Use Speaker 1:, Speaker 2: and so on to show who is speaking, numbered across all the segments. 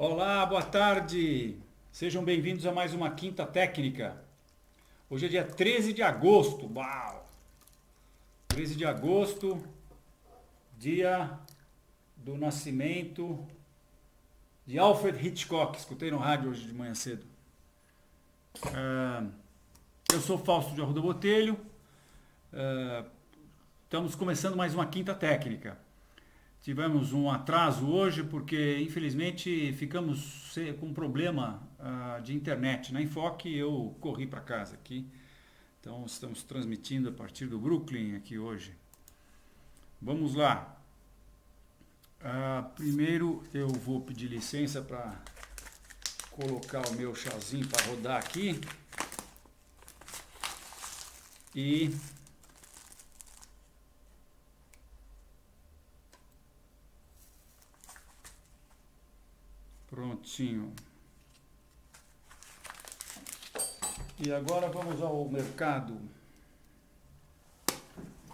Speaker 1: Olá, boa tarde. Sejam bem-vindos a mais uma Quinta Técnica. Hoje é dia 13 de agosto. Uau! 13 de agosto, dia do nascimento de Alfred Hitchcock. Escutei no rádio hoje de manhã cedo. Eu sou Fausto de Arruda Botelho. Estamos começando mais uma Quinta Técnica. Tivemos um atraso hoje porque, infelizmente, ficamos com um problema de internet na Enfoque e eu corri para casa aqui. Então, estamos transmitindo a partir do Brooklyn aqui hoje. Vamos lá. Primeiro, eu vou pedir licença para colocar o meu chazinho para rodar aqui. E... prontinho. E agora vamos ao mercado.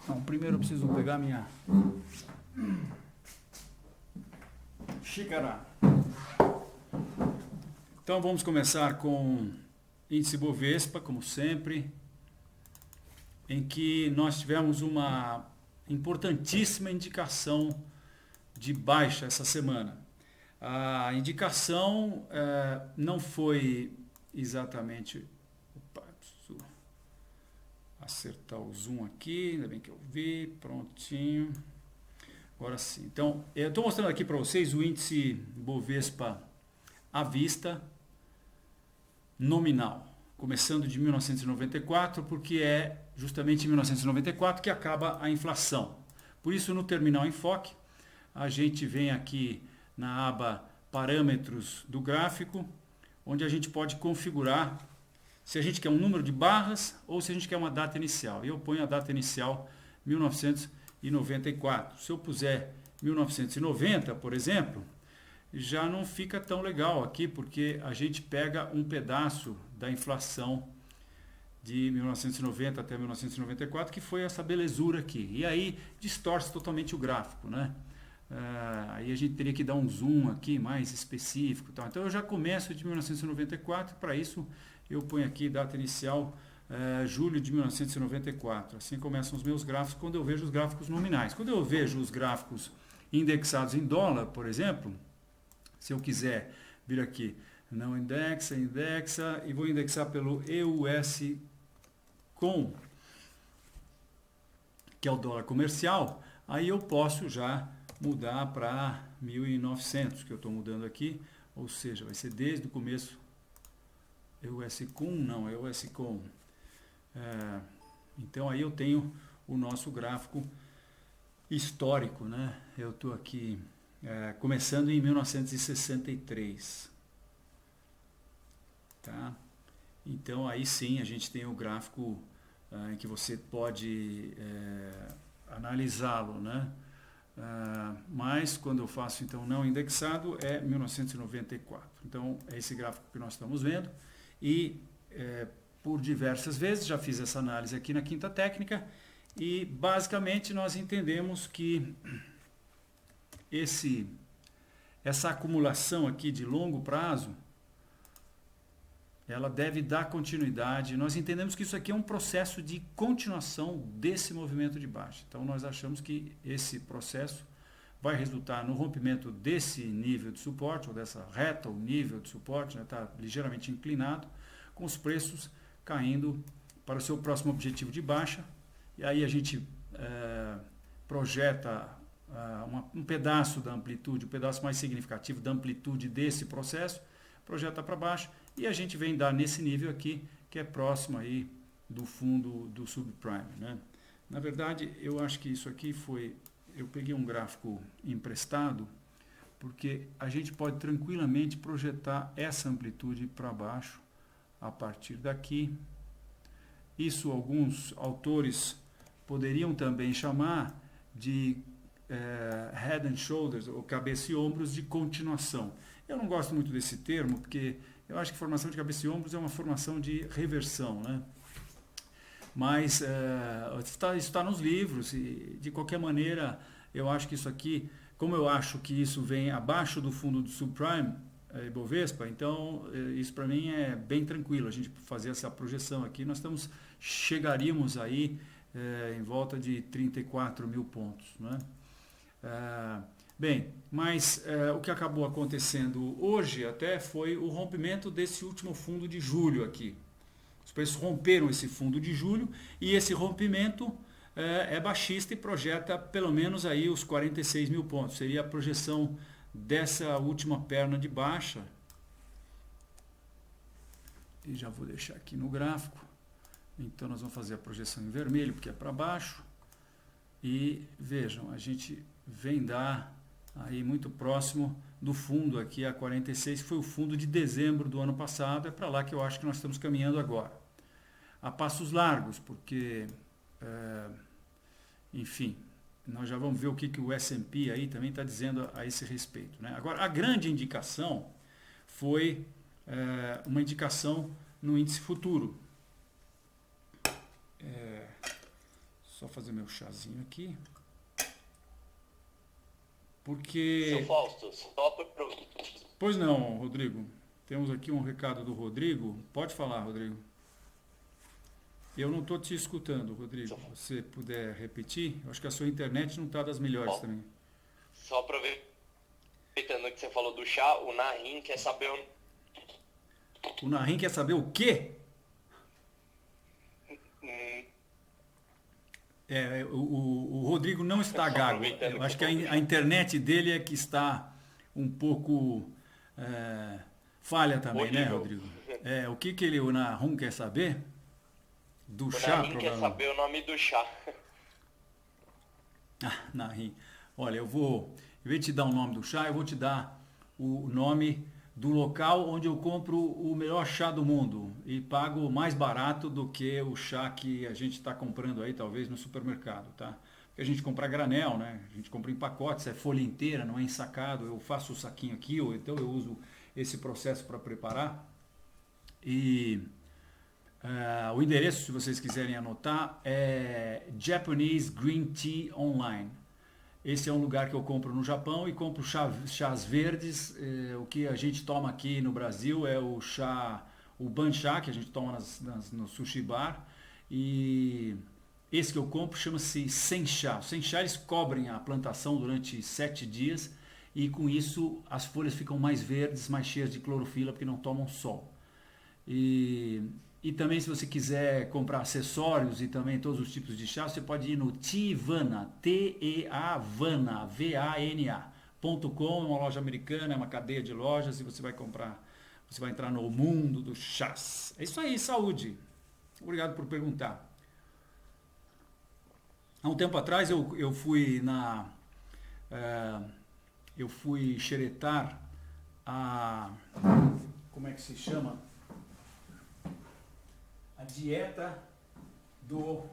Speaker 1: Não, primeiro eu preciso pegar minha xícara. Então vamos começar com índice Bovespa, como sempre, em que nós tivemos uma importantíssima indicação de baixa essa semana. A indicação não foi exatamente... Opa, preciso acertar o zoom aqui, ainda bem que eu vi, prontinho. Agora sim. Então, eu estou mostrando aqui para vocês o índice Bovespa à vista nominal, começando de 1994, porque é justamente em 1994 que acaba a inflação. Por isso, no Terminal Enfoque, a gente vem aqui na aba Parâmetros do gráfico, onde a gente pode configurar se a gente quer um número de barras ou se a gente quer uma data inicial. Eu ponho a data inicial 1994. Se eu puser 1990, por exemplo, já não fica tão legal aqui, porque a gente pega um pedaço da inflação de 1990 até 1994, que foi essa belezura aqui. E aí distorce totalmente o gráfico, né? Aí a gente teria que dar um zoom aqui mais específico, tal. Então eu já começo de 1994. Para isso eu ponho aqui data inicial julho de 1994. Assim começam os meus gráficos quando eu vejo os gráficos nominais. Quando eu vejo os gráficos indexados em dólar, por exemplo, se eu quiser vir aqui, não indexa e vou indexar pelo EUS-COM, que é o dólar comercial, aí eu posso já mudar para 1900, que eu estou mudando aqui, ou seja, vai ser desde o começo. EUS-COM, não, EUS-COM. Então aí eu tenho o nosso gráfico histórico, né? Eu estou aqui começando em 1963, tá? Então aí sim a gente tem o gráfico em que você pode analisá-lo, né? Mas quando eu faço então não indexado é 1994. Então é esse gráfico que nós estamos vendo e por diversas vezes já fiz essa análise aqui na Quinta Técnica e basicamente nós entendemos que essa acumulação aqui de longo prazo ela deve dar continuidade. Nós entendemos que isso aqui é um processo de continuação desse movimento de baixa. Então nós achamos que esse processo vai resultar no rompimento desse nível de suporte, ou dessa reta, ou nível de suporte, está ligeiramente inclinado, com os preços caindo para o seu próximo objetivo de baixa. E aí a gente projeta um pedaço da amplitude, um pedaço mais significativo da amplitude desse processo, projeta para baixo, e a gente vem dar nesse nível aqui, que é próximo aí do fundo do subprime, né? Na verdade, eu acho que isso aqui eu peguei um gráfico emprestado, porque a gente pode tranquilamente projetar essa amplitude para baixo, a partir daqui. Isso alguns autores poderiam também chamar de head and shoulders, ou cabeça e ombros de continuação. Eu não gosto muito desse termo, porque eu acho que formação de cabeça e ombros é uma formação de reversão, né? Mas isso está nos livros e, de qualquer maneira, eu acho que isso aqui, como eu acho que isso vem abaixo do fundo do subprime, Ibovespa, então isso para mim é bem tranquilo, a gente fazer essa projeção aqui, chegaríamos aí em volta de 34 mil pontos, né? Bem, mas o que acabou acontecendo hoje até foi o rompimento desse último fundo de julho aqui. Os preços romperam esse fundo de julho e esse rompimento é baixista e projeta pelo menos aí os 46 mil pontos. Seria a projeção dessa última perna de baixa. E já vou deixar aqui no gráfico. Então nós vamos fazer a projeção em vermelho, porque é para baixo. E vejam, a gente vem dar aí muito próximo do fundo aqui a 46, que foi o fundo de dezembro do ano passado. É para lá que eu acho que nós estamos caminhando agora. A passos largos, porque, enfim, nós já vamos ver o que o S&P aí também está dizendo a esse respeito, né? Agora, a grande indicação foi uma indicação no índice futuro. Só fazer meu chazinho aqui. Porque...
Speaker 2: Seu Fausto, só para...
Speaker 1: Pois não, Rodrigo. Temos aqui um recado do Rodrigo. Pode falar, Rodrigo. Eu não estou te escutando, Rodrigo. Se você puder repetir, eu acho que a sua internet não está das melhores também.
Speaker 2: Só aproveitando que você falou do chá, o Narim quer saber...
Speaker 1: O Narim quer saber o quê? O Rodrigo não está gago. Eu acho que a internet dele é que está um pouco falha também, né, Rodrigo? O que o Narim quer saber? Do chá,
Speaker 2: Narim quer saber o nome do chá.
Speaker 1: Narim. Olha, em vez de te dar o nome do chá, eu vou te dar o nome do local onde eu compro o melhor chá do mundo e pago mais barato do que o chá que a gente está comprando aí, talvez, no supermercado, tá? Porque a gente compra granel, né? A gente compra em pacotes, é folha inteira, não é ensacado. Eu faço o saquinho aqui, ou então eu uso esse processo para preparar. E o endereço, se vocês quiserem anotar, é Japanese Green Tea Online. Esse é um lugar que eu compro no Japão e compro chás verdes. O que a gente toma aqui no Brasil é o banchá, que a gente toma no sushi bar. E esse que eu compro chama-se senchá. O senchá, eles cobrem a plantação durante 7 dias e com isso as folhas ficam mais verdes, mais cheias de clorofila, porque não tomam sol. E também, se você quiser comprar acessórios e também todos os tipos de chá, você pode ir no Teavana, Teavana, V-A-N-A.com, é uma loja americana, é uma cadeia de lojas e você vai entrar no mundo dos chás. É isso aí, saúde. Obrigado por perguntar. Há um tempo atrás eu fui xeretar como é que se chama? A dieta do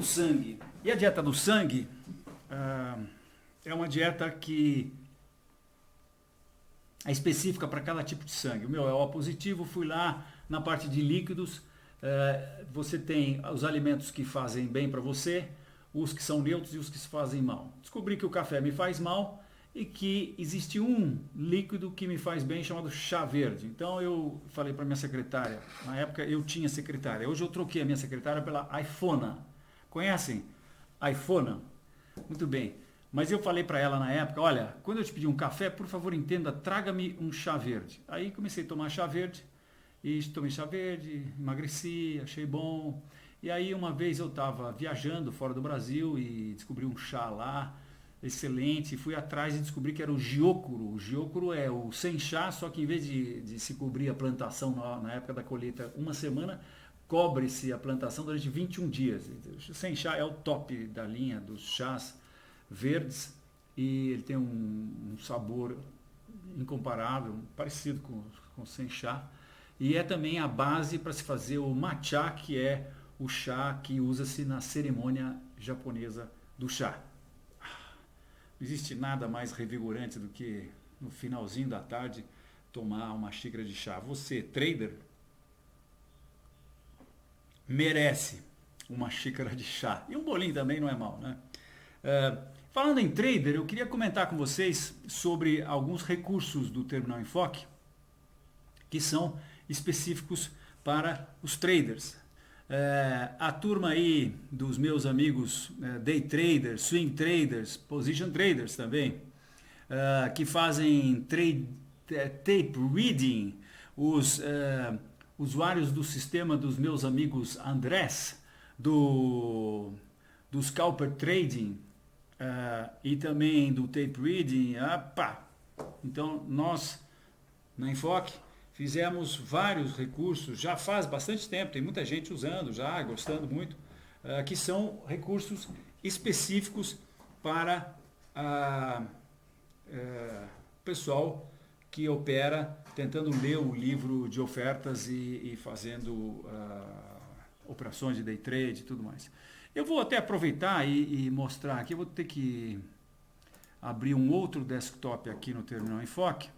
Speaker 1: sangue. E a dieta do sangue é uma dieta que é específica para cada tipo de sangue. O meu é O positivo, fui lá na parte de líquidos. Você tem os alimentos que fazem bem para você, os que são neutros e os que se fazem mal. Descobri que o café me faz mal e que existe um líquido que me faz bem chamado chá verde. Então eu falei para minha secretária, na época eu tinha secretária, hoje eu troquei a minha secretária pela iPhona. Conhecem? iPhona? Muito bem. Mas eu falei para ela na época, olha, quando eu te pedir um café, por favor entenda, traga-me um chá verde. Aí comecei a tomar chá verde, e tomei chá verde, emagreci, achei bom. E aí uma vez eu estava viajando fora do Brasil e descobri um chá lá, excelente, fui atrás e descobri que era o Gyokuro. O Gyokuro é o senchá, só que em vez de se cobrir a plantação na época da colheita uma semana, cobre-se a plantação durante 21 dias. O senchá é o top da linha dos chás verdes e ele tem um sabor incomparável, parecido com o senchá. E é também a base para se fazer o matcha, que é o chá que usa-se na cerimônia japonesa do chá. Não existe nada mais revigorante do que no finalzinho da tarde tomar uma xícara de chá. Você, trader, merece uma xícara de chá. E um bolinho também não é mal, né? Falando em trader, eu queria comentar com vocês sobre alguns recursos do Terminal Enfoque que são específicos para os traders. A turma aí dos meus amigos day traders, swing traders, position traders também, que fazem tape reading, os usuários do sistema dos meus amigos Andrés, do Scalper Trading, e também do tape reading. Então nós na Enfoque fizemos vários recursos, já faz bastante tempo, tem muita gente usando já, gostando muito, que são recursos específicos para pessoal que opera tentando ler o livro de ofertas e fazendo operações de day trade e tudo mais. Eu vou até aproveitar e mostrar aqui, eu vou ter que abrir um outro desktop aqui no Terminal Enfoque,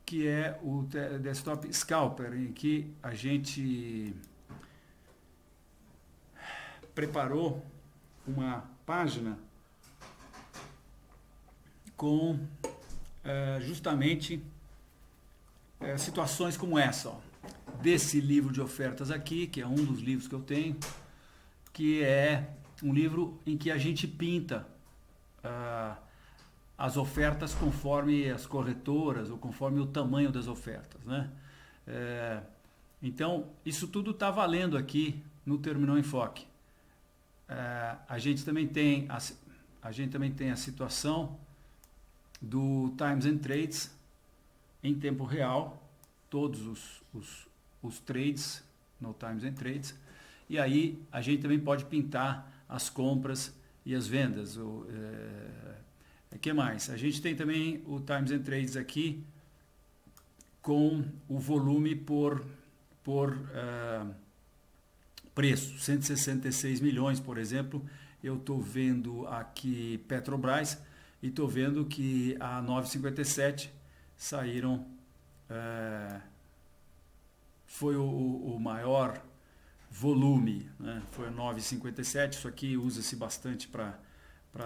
Speaker 1: que é o desktop Scalper, em que a gente preparou uma página com justamente situações como essa, ó, desse livro de ofertas aqui, que é um dos livros que eu tenho, que é um livro em que a gente pinta as ofertas conforme as corretoras ou conforme o tamanho das ofertas, né? Então, isso tudo está valendo aqui no Terminal Enfoque. A gente também tem a situação do Times and Trades em tempo real, todos os trades no Times and Trades, e aí a gente também pode pintar as compras e as vendas. O que mais? A gente tem também o Times and Trades aqui com o volume por preço, 166 milhões, por exemplo. Eu estou vendo aqui Petrobras e estou vendo que a 9,57 saíram, foi o maior volume, né? Foi a 9,57. Isso aqui usa-se bastante para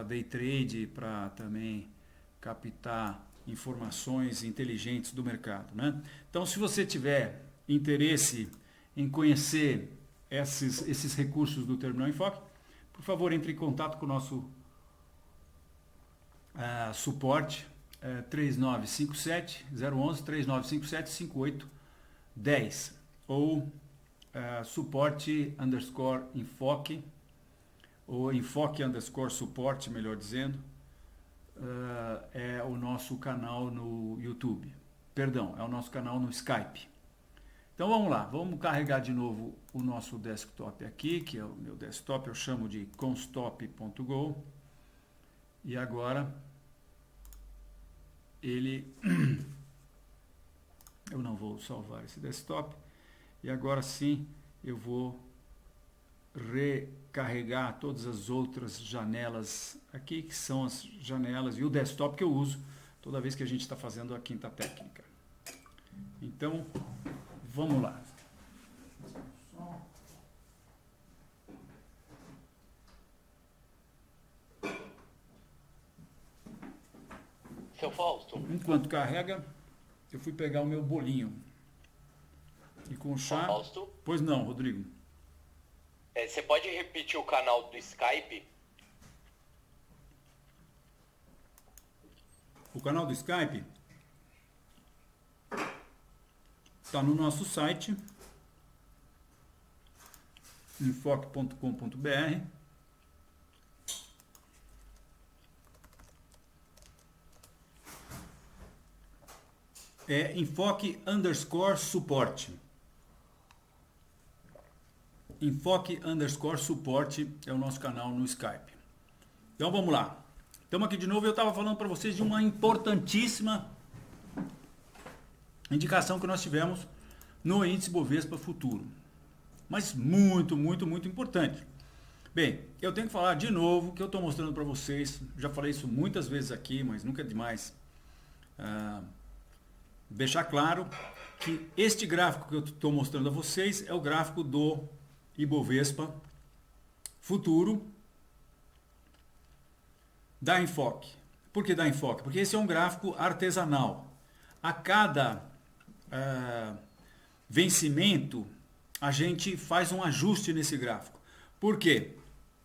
Speaker 1: day trade, para também captar informações inteligentes do mercado, né? Então, se você tiver interesse em conhecer esses recursos do Terminal Enfoque, por favor, entre em contato com o nosso suporte 3957 011 3957 5810 ou suporte_enfoque ou enfoque_suporte, melhor dizendo, é o nosso canal no YouTube. Perdão, é o nosso canal no Skype. Então vamos lá, vamos carregar de novo o nosso desktop aqui, que é o meu desktop, eu chamo de constop.go. E agora eu não vou salvar esse desktop. E agora sim eu vou recarregar todas as outras janelas aqui, que são as janelas e o desktop que eu uso toda vez que a gente está fazendo a quinta técnica. Então, vamos lá.
Speaker 2: Seu Fausto.
Speaker 1: Enquanto carrega, eu fui pegar o meu bolinho. E com o chá...
Speaker 2: Fausto?
Speaker 1: Pois não, Rodrigo.
Speaker 2: Você pode repetir o canal do Skype?
Speaker 1: O canal do Skype está no nosso site enfoque.com.br. É enfoque_suporte. Enfoque_suporte é o nosso canal no Skype. Então vamos lá. Estamos aqui de novo. Eu estava falando para vocês de uma importantíssima indicação que nós tivemos no índice Bovespa Futuro. Mas muito, muito, muito importante. Bem, eu tenho que falar de novo que eu estou mostrando para vocês. Já falei isso muitas vezes aqui, mas nunca é demais deixar claro que este gráfico que eu estou mostrando a vocês é o gráfico do Ibovespa Futuro dá enfoque. Por que dá enfoque? Porque esse é um gráfico artesanal. A cada vencimento, a gente faz um ajuste nesse gráfico. Por quê?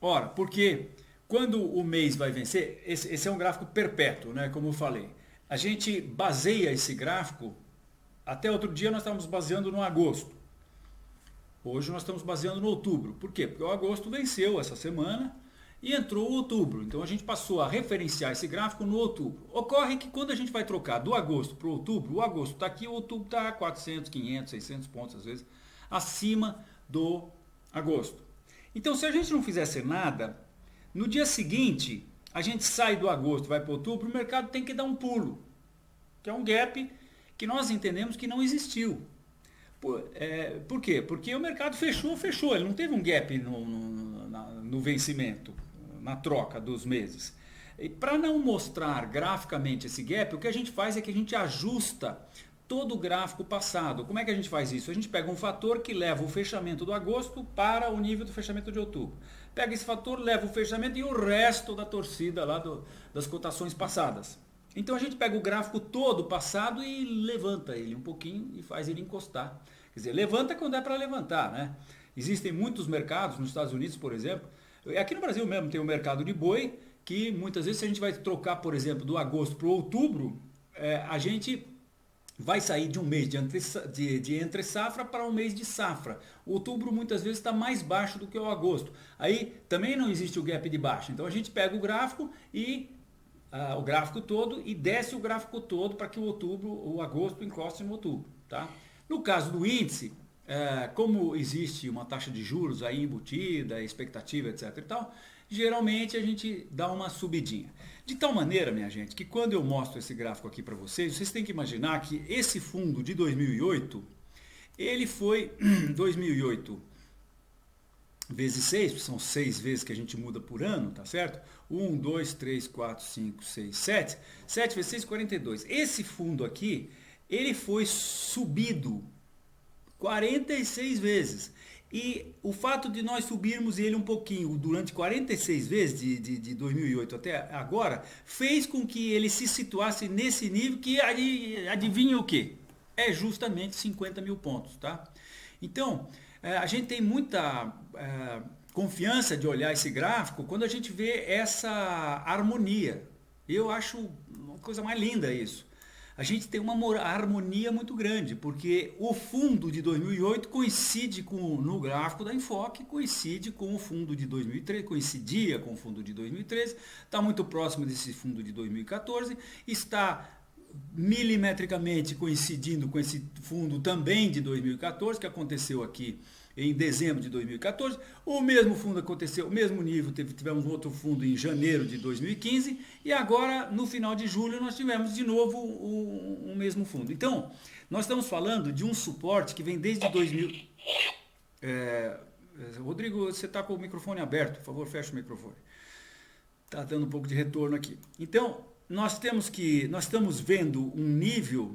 Speaker 1: Ora, porque quando o mês vai vencer, esse é um gráfico perpétuo, né? Como eu falei. A gente baseia esse gráfico, até outro dia nós estávamos baseando no agosto. Hoje nós estamos baseando no outubro. Por quê? Porque o agosto venceu essa semana e entrou o outubro. Então a gente passou a referenciar esse gráfico no outubro. Ocorre que quando a gente vai trocar do agosto para o outubro, o agosto está aqui, o outubro está 400, 500, 600 pontos às vezes, acima do agosto. Então se a gente não fizesse nada, no dia seguinte a gente sai do agosto e vai para outubro, o mercado tem que dar um pulo, que é um gap que nós entendemos que não existiu. Por quê? Porque o mercado fechou, ele não teve um gap no vencimento, na troca dos meses. E para não mostrar graficamente esse gap, o que a gente faz é que a gente ajusta todo o gráfico passado. Como é que a gente faz isso? A gente pega um fator que leva o fechamento do agosto para o nível do fechamento de outubro. Pega esse fator, leva o fechamento e o resto da torcida lá das cotações passadas. Então a gente pega o gráfico todo passado e levanta ele um pouquinho e faz ele encostar. Quer dizer, levanta quando é para levantar, né? Existem muitos mercados, nos Estados Unidos, por exemplo. Aqui no Brasil mesmo tem o mercado de boi, que muitas vezes se a gente vai trocar, por exemplo, do agosto para o outubro, a gente vai sair de um mês de entre safra para um mês de safra. O outubro muitas vezes está mais baixo do que o agosto. Aí também não existe o gap de baixa. Então a gente pega o gráfico o gráfico todo e desce o gráfico todo para que o agosto encoste no outubro. Tá? No caso do índice, como existe uma taxa de juros aí embutida, expectativa, etc. e tal, geralmente a gente dá uma subidinha. De tal maneira, minha gente, que quando eu mostro esse gráfico aqui para vocês têm que imaginar que esse fundo de 2008, ele foi 2008 vezes 6, são 6 vezes que a gente muda por ano, tá certo? 1, 2, 3, 4, 5, 6, 7. 7 vezes 6, 42. Esse fundo aqui, ele foi subido 46 vezes. E o fato de nós subirmos ele um pouquinho durante 46 vezes, de 2008 até agora, fez com que ele se situasse nesse nível que, adivinha o quê? É justamente 50 mil pontos, tá? Então, a gente tem muita confiança de olhar esse gráfico quando a gente vê essa harmonia. Eu acho uma coisa mais linda isso. A gente tem uma harmonia muito grande, porque o fundo de 2008 coincide no gráfico da Enfoque, coincide com o fundo de 2013, coincidia com o fundo de 2013, está muito próximo desse fundo de 2014, está milimetricamente coincidindo com esse fundo também de 2014, que aconteceu aqui em dezembro de 2014, o mesmo fundo aconteceu, o mesmo nível, tivemos outro fundo em janeiro de 2015, e agora no final de julho nós tivemos de novo o mesmo fundo. Então, nós estamos falando de um suporte que vem desde 2000... Rodrigo, você está com o microfone aberto, por favor, fecha o microfone. Está dando um pouco de retorno aqui. Então, nós estamos vendo um nível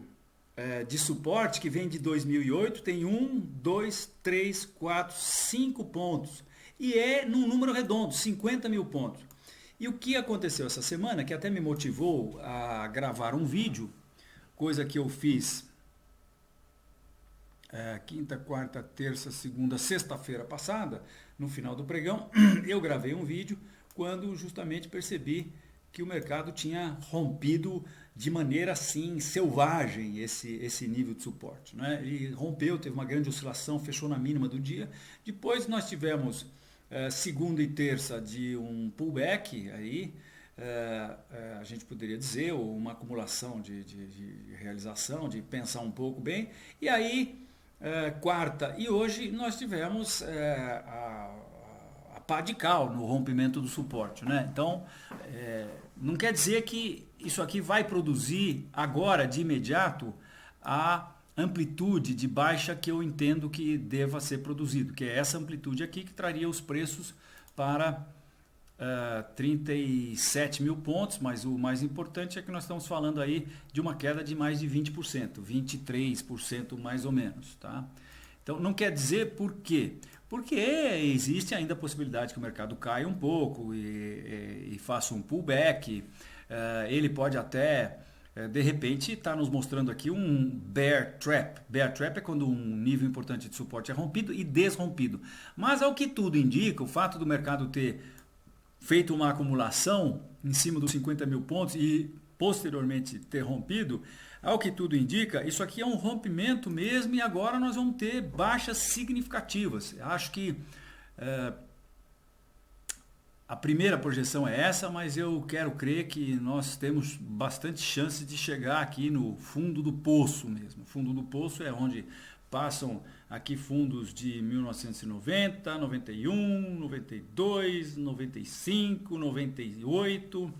Speaker 1: de suporte que vem de 2008, tem 1, 2, 3, 4, 5 pontos. E é num número redondo, 50 mil pontos. E o que aconteceu essa semana, que até me motivou a gravar um vídeo, coisa que eu fiz quinta, quarta, terça, segunda, sexta-feira passada, no final do pregão, eu gravei um vídeo quando justamente percebi que o mercado tinha rompido de maneira assim selvagem esse nível de suporte, né? Ele rompeu, teve uma grande oscilação, fechou na mínima do dia. Depois nós tivemos segunda e terça de um pullback aí, a gente poderia dizer, ou uma acumulação de realização, de pensar um pouco bem. E aí, quarta e hoje nós tivemos a pá de cal no rompimento do suporte, né? Então, não quer dizer que isso aqui vai produzir agora, de imediato, a amplitude de baixa que eu entendo que deva ser produzido, que é essa amplitude aqui que traria os preços para 37 mil pontos, mas o mais importante é que nós estamos falando aí de uma queda de mais de 20%, 23% mais ou menos, tá? Então, não quer dizer por quê? Porque existe ainda a possibilidade que o mercado caia um pouco e ele faça um pullback, ele pode até, de repente, estar nos mostrando aqui um bear trap. Bear trap é quando um nível importante de suporte é rompido e desrompido. Mas, ao que tudo indica, o fato do mercado ter feito uma acumulação em cima dos 50 mil pontos e posteriormente ter rompido, ao que tudo indica, isso aqui é um rompimento mesmo e agora nós vamos ter baixas significativas. Acho que a primeira projeção é essa, mas eu quero crer que nós temos bastante chance de chegar aqui no fundo do poço mesmo. O fundo do poço é onde passam aqui fundos de 1990, 91, 92, 95, 98,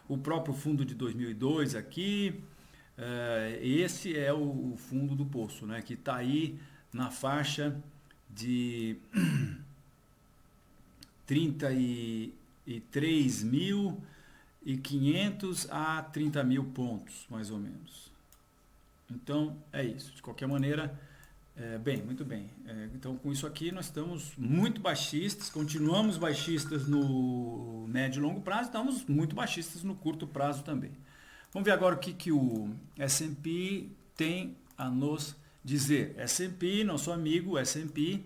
Speaker 1: o próprio fundo de 2002 aqui. Esse é o fundo do poço, né, que está aí na faixa de 33.500 a 30 mil pontos, mais ou menos. Então, é isso. De qualquer maneira, muito bem. Então, com isso aqui, nós estamos muito baixistas, continuamos baixistas no médio e longo prazo, estamos muito baixistas no curto prazo também. Vamos ver agora o que o S&P tem a nos dizer. S&P, nosso amigo S&P,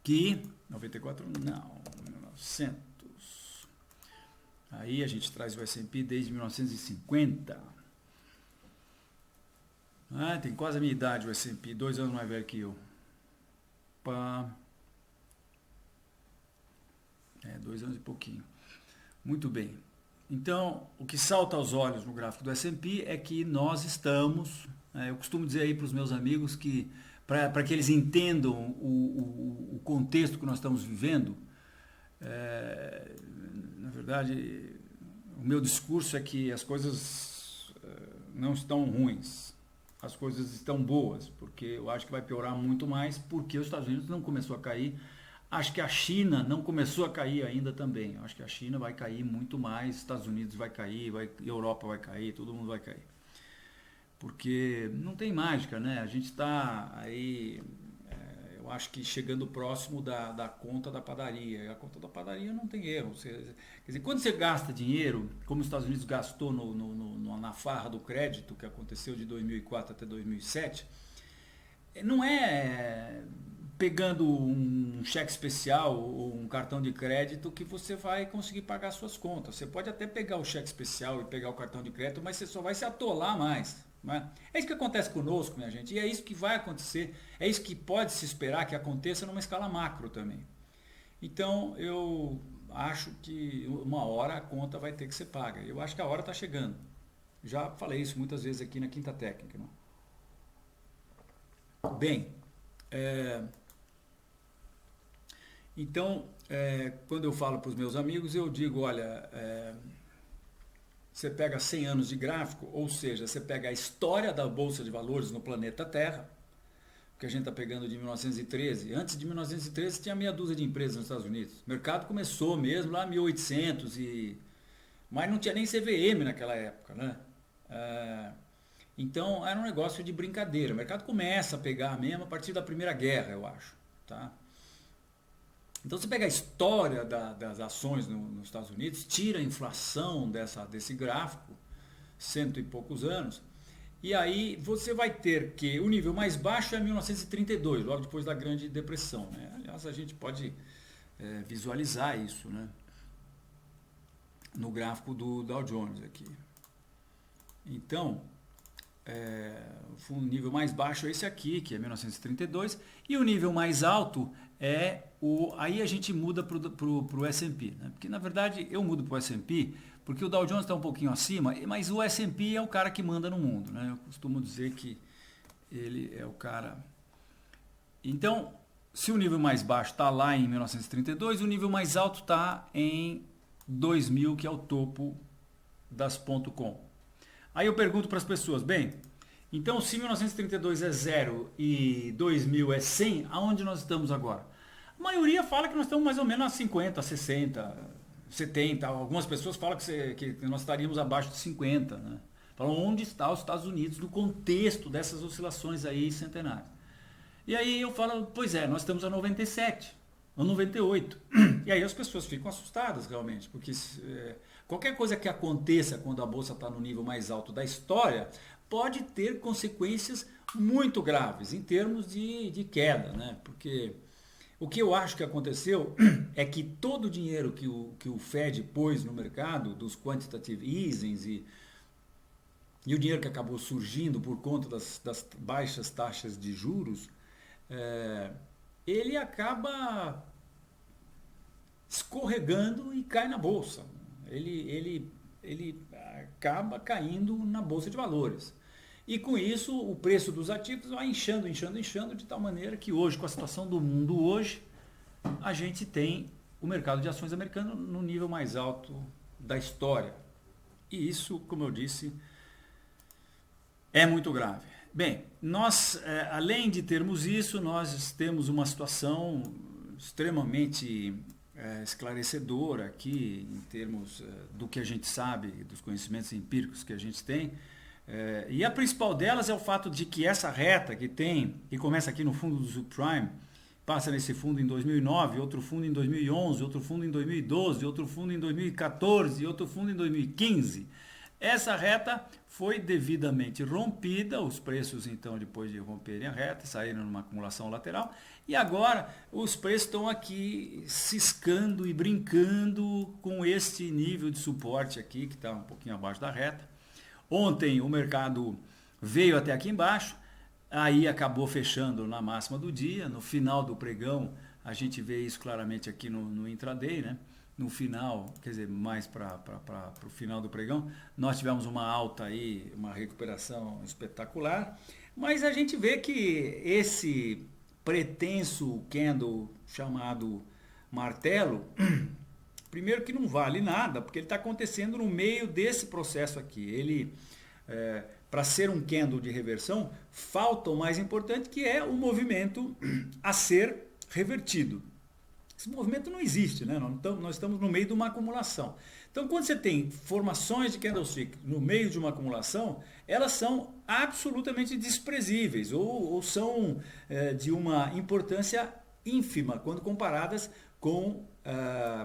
Speaker 1: que 94, não, 1900. Aí a gente traz o S&P desde 1950. Tem quase a minha idade o S&P, 2 anos mais velho que eu. 2 anos e pouquinho. Muito bem. Então, o que salta aos olhos no gráfico do S&P é que nós estamos, eu costumo dizer aí para os meus amigos que, para que eles entendam o contexto que nós estamos vivendo, na verdade, o meu discurso é que as coisas não estão ruins, as coisas estão boas, porque eu acho que vai piorar muito mais, porque os Estados Unidos não começou a cair. Acho que a China não começou a cair ainda também. Acho que a China vai cair muito mais, Estados Unidos vai cair, Europa vai cair, todo mundo vai cair. Porque não tem mágica, né? A gente está aí, eu acho que chegando próximo da conta da padaria. E a conta da padaria não tem erro. Quer dizer, quando você gasta dinheiro, como os Estados Unidos gastou na farra do crédito, que aconteceu de 2004 até 2007, não é pegando um cheque especial ou um cartão de crédito que você vai conseguir pagar suas contas. Você pode até pegar o cheque especial e pegar o cartão de crédito, mas você só vai se atolar mais. Né? É isso que acontece conosco, minha gente, e é isso que vai acontecer, é isso que pode se esperar que aconteça numa escala macro também. Então, eu acho que uma hora a conta vai ter que ser paga. Eu acho que a hora está chegando. Já falei isso muitas vezes aqui na Quinta Técnica. Não? Bem, então, quando eu falo para os meus amigos, eu digo, olha, você pega 100 anos de gráfico, ou seja, você pega a história da Bolsa de Valores no planeta Terra, que a gente está pegando de 1913. Antes de 1913 tinha meia dúzia de empresas nos Estados Unidos. O mercado começou mesmo lá em 1800, mas não tinha nem CVM naquela época, né? Então era um negócio de brincadeira. O mercado começa a pegar mesmo a partir da Primeira Guerra, eu acho. Tá? Então você pega a história das ações nos Estados Unidos, tira a inflação desse gráfico, 100 e poucos anos, e aí você vai ter que o nível mais baixo é 1932, logo depois da Grande Depressão. Né? Aliás, a gente pode visualizar isso, né? No gráfico do Dow Jones aqui. Então, o nível mais baixo é esse aqui, que é 1932, e o nível mais alto é aí a gente muda para o S&P, né? Porque na verdade eu mudo para o S&P porque o Dow Jones está um pouquinho acima, mas o S&P é o cara que manda no mundo, né? Eu costumo dizer que ele é o cara. Então, se o nível mais baixo está lá em 1932, o nível mais alto está em 2000, que é o topo das .com. Aí eu pergunto para as pessoas, bem, então se 1932 é 0 e 2000 é 100, aonde nós estamos agora? A maioria fala que nós estamos mais ou menos a 50, 60, 70. Algumas pessoas falam que nós estaríamos abaixo de 50. Né? Falam onde está os Estados Unidos no contexto dessas oscilações aí centenárias. E aí eu falo, pois é, nós estamos a 97. ou 98. E aí as pessoas ficam assustadas realmente, porque qualquer coisa que aconteça quando a bolsa está no nível mais alto da história pode ter consequências muito graves em termos de queda, né? Porque o que eu acho que aconteceu é que todo o dinheiro que o Fed pôs no mercado, dos quantitative easings e o dinheiro que acabou surgindo por conta das baixas taxas de juros, ele acaba escorregando e cai na bolsa. Ele acaba caindo na bolsa de valores. E com isso o preço dos ativos vai inchando, de tal maneira que hoje, com a situação do mundo hoje, a gente tem o mercado de ações americano no nível mais alto da história. E isso, como eu disse, é muito grave. Bem, nós, além de termos isso, nós temos uma situação extremamente esclarecedora aqui, em termos do que a gente sabe, dos conhecimentos empíricos que a gente tem. E a principal delas é o fato de que essa reta que começa aqui no fundo do subprime, passa nesse fundo em 2009, outro fundo em 2011, outro fundo em 2012, outro fundo em 2014 e outro fundo em 2015. Essa reta foi devidamente rompida, os preços então depois de romperem a reta, saíram numa acumulação lateral, e agora os preços estão aqui ciscando e brincando com este nível de suporte aqui, que está um pouquinho abaixo da reta. Ontem o mercado veio até aqui embaixo, aí acabou fechando na máxima do dia, no final do pregão, a gente vê isso claramente aqui no intraday, né? No final, quer dizer, mais para o final do pregão, nós tivemos uma alta aí, uma recuperação espetacular, mas a gente vê que esse pretenso candle chamado martelo, primeiro que não vale nada, porque ele está acontecendo no meio desse processo aqui. Ele, para ser um candle de reversão, falta o mais importante, que é o movimento a ser revertido. Esse movimento não existe, né? Nós estamos no meio de uma acumulação. Então, quando você tem formações de candlestick no meio de uma acumulação, elas são absolutamente desprezíveis ou são de uma importância ínfima quando comparadas com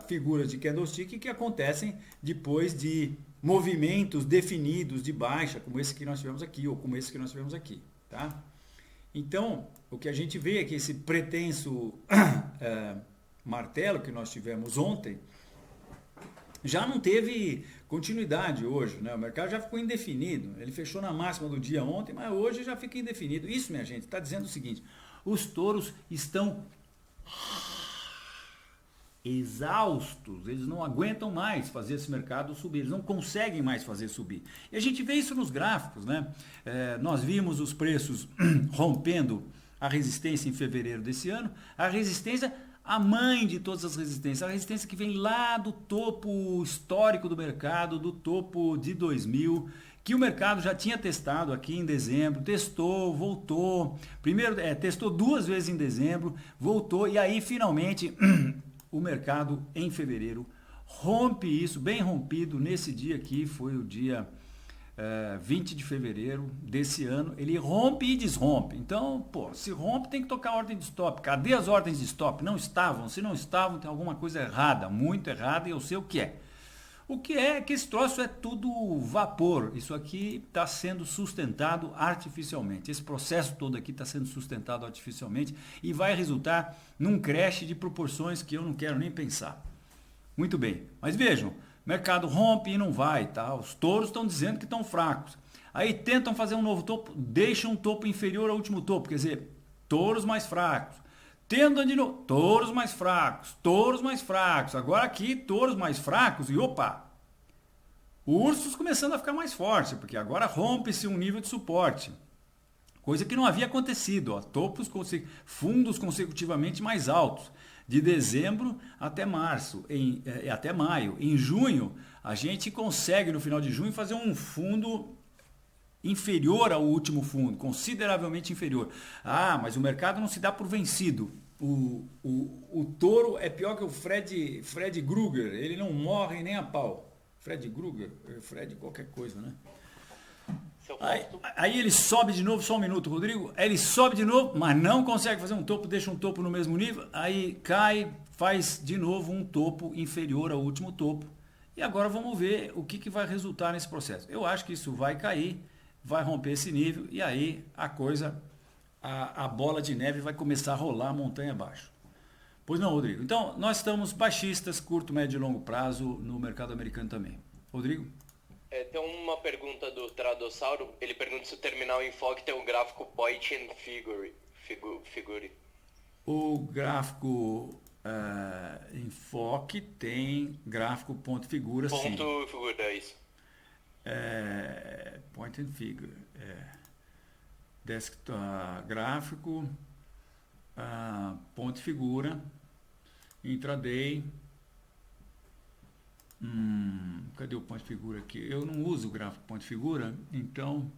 Speaker 1: figuras de candlestick que acontecem depois de movimentos definidos de baixa, como esse que nós tivemos aqui ou como esse que nós tivemos aqui, tá? Então, o que a gente vê é que esse pretenso martelo que nós tivemos ontem já não teve continuidade hoje, né? O mercado já ficou indefinido, ele fechou na máxima do dia ontem, mas hoje já fica indefinido. Isso, minha gente, está dizendo o seguinte: os touros estão exaustos, eles não aguentam mais fazer esse mercado subir, eles não conseguem mais fazer subir. E a gente vê isso nos gráficos, né? Nós vimos os preços rompendo a resistência em fevereiro desse ano, a resistência, a mãe de todas as resistências, a resistência que vem lá do topo histórico do mercado, do topo de 2000, que o mercado já tinha testado aqui em dezembro, testou, voltou, primeiro testou 2 vezes em dezembro, voltou, e aí finalmente o mercado em fevereiro rompe isso, bem rompido, nesse dia aqui, foi o dia 20 de fevereiro desse ano, ele rompe e desrompe. Então, se rompe tem que tocar a ordem de stop. Cadê as ordens de stop? Não estavam. Se não estavam, tem alguma coisa errada, muito errada, e eu sei o que é. O que é que esse troço é tudo vapor. Isso aqui está sendo sustentado artificialmente. Esse processo todo aqui está sendo sustentado artificialmente e vai resultar num crash de proporções que eu não quero nem pensar. Muito bem, mas vejam, mercado rompe e não vai, tá? Os touros estão dizendo que estão fracos. Aí tentam fazer um novo topo, deixam um topo inferior ao último topo, quer dizer, touros mais fracos. Tentam de novo, touros mais fracos. Agora aqui, touros mais fracos e opa! Ursos começando a ficar mais forte, porque agora rompe-se um nível de suporte. Coisa que não havia acontecido, ó, fundos consecutivamente mais altos. De dezembro até março, até maio. Em junho, a gente consegue, no final de junho, fazer um fundo inferior ao último fundo, consideravelmente inferior. Ah, mas o mercado não se dá por vencido. O touro é pior que o Fred Krueger, ele não morre nem a pau. Fred Krueger, Fred qualquer coisa, né?
Speaker 2: Se eu posto...
Speaker 1: Aí ele sobe de novo, só um minuto, Rodrigo. Aí ele sobe de novo, mas não consegue fazer um topo, deixa um topo no mesmo nível. Aí cai, faz de novo um topo inferior ao último topo. E agora vamos ver o que vai resultar nesse processo. Eu acho que isso vai cair, vai romper esse nível e aí a coisa, a bola de neve vai começar a rolar montanha abaixo. Pois não, Rodrigo. Então, nós estamos baixistas, curto, médio e longo prazo no mercado americano também. Rodrigo?
Speaker 2: Tem uma pergunta do Tradossauro. Ele pergunta se o terminal enfoque tem o gráfico point and figure.
Speaker 1: O gráfico enfoque tem gráfico ponto figura, sim.
Speaker 2: Ponto figura, é isso.
Speaker 1: Point and figure. Desktop, gráfico, ponto figura, intraday. Cadê o ponto figura aqui? Eu não uso o gráfico ponto figura, então...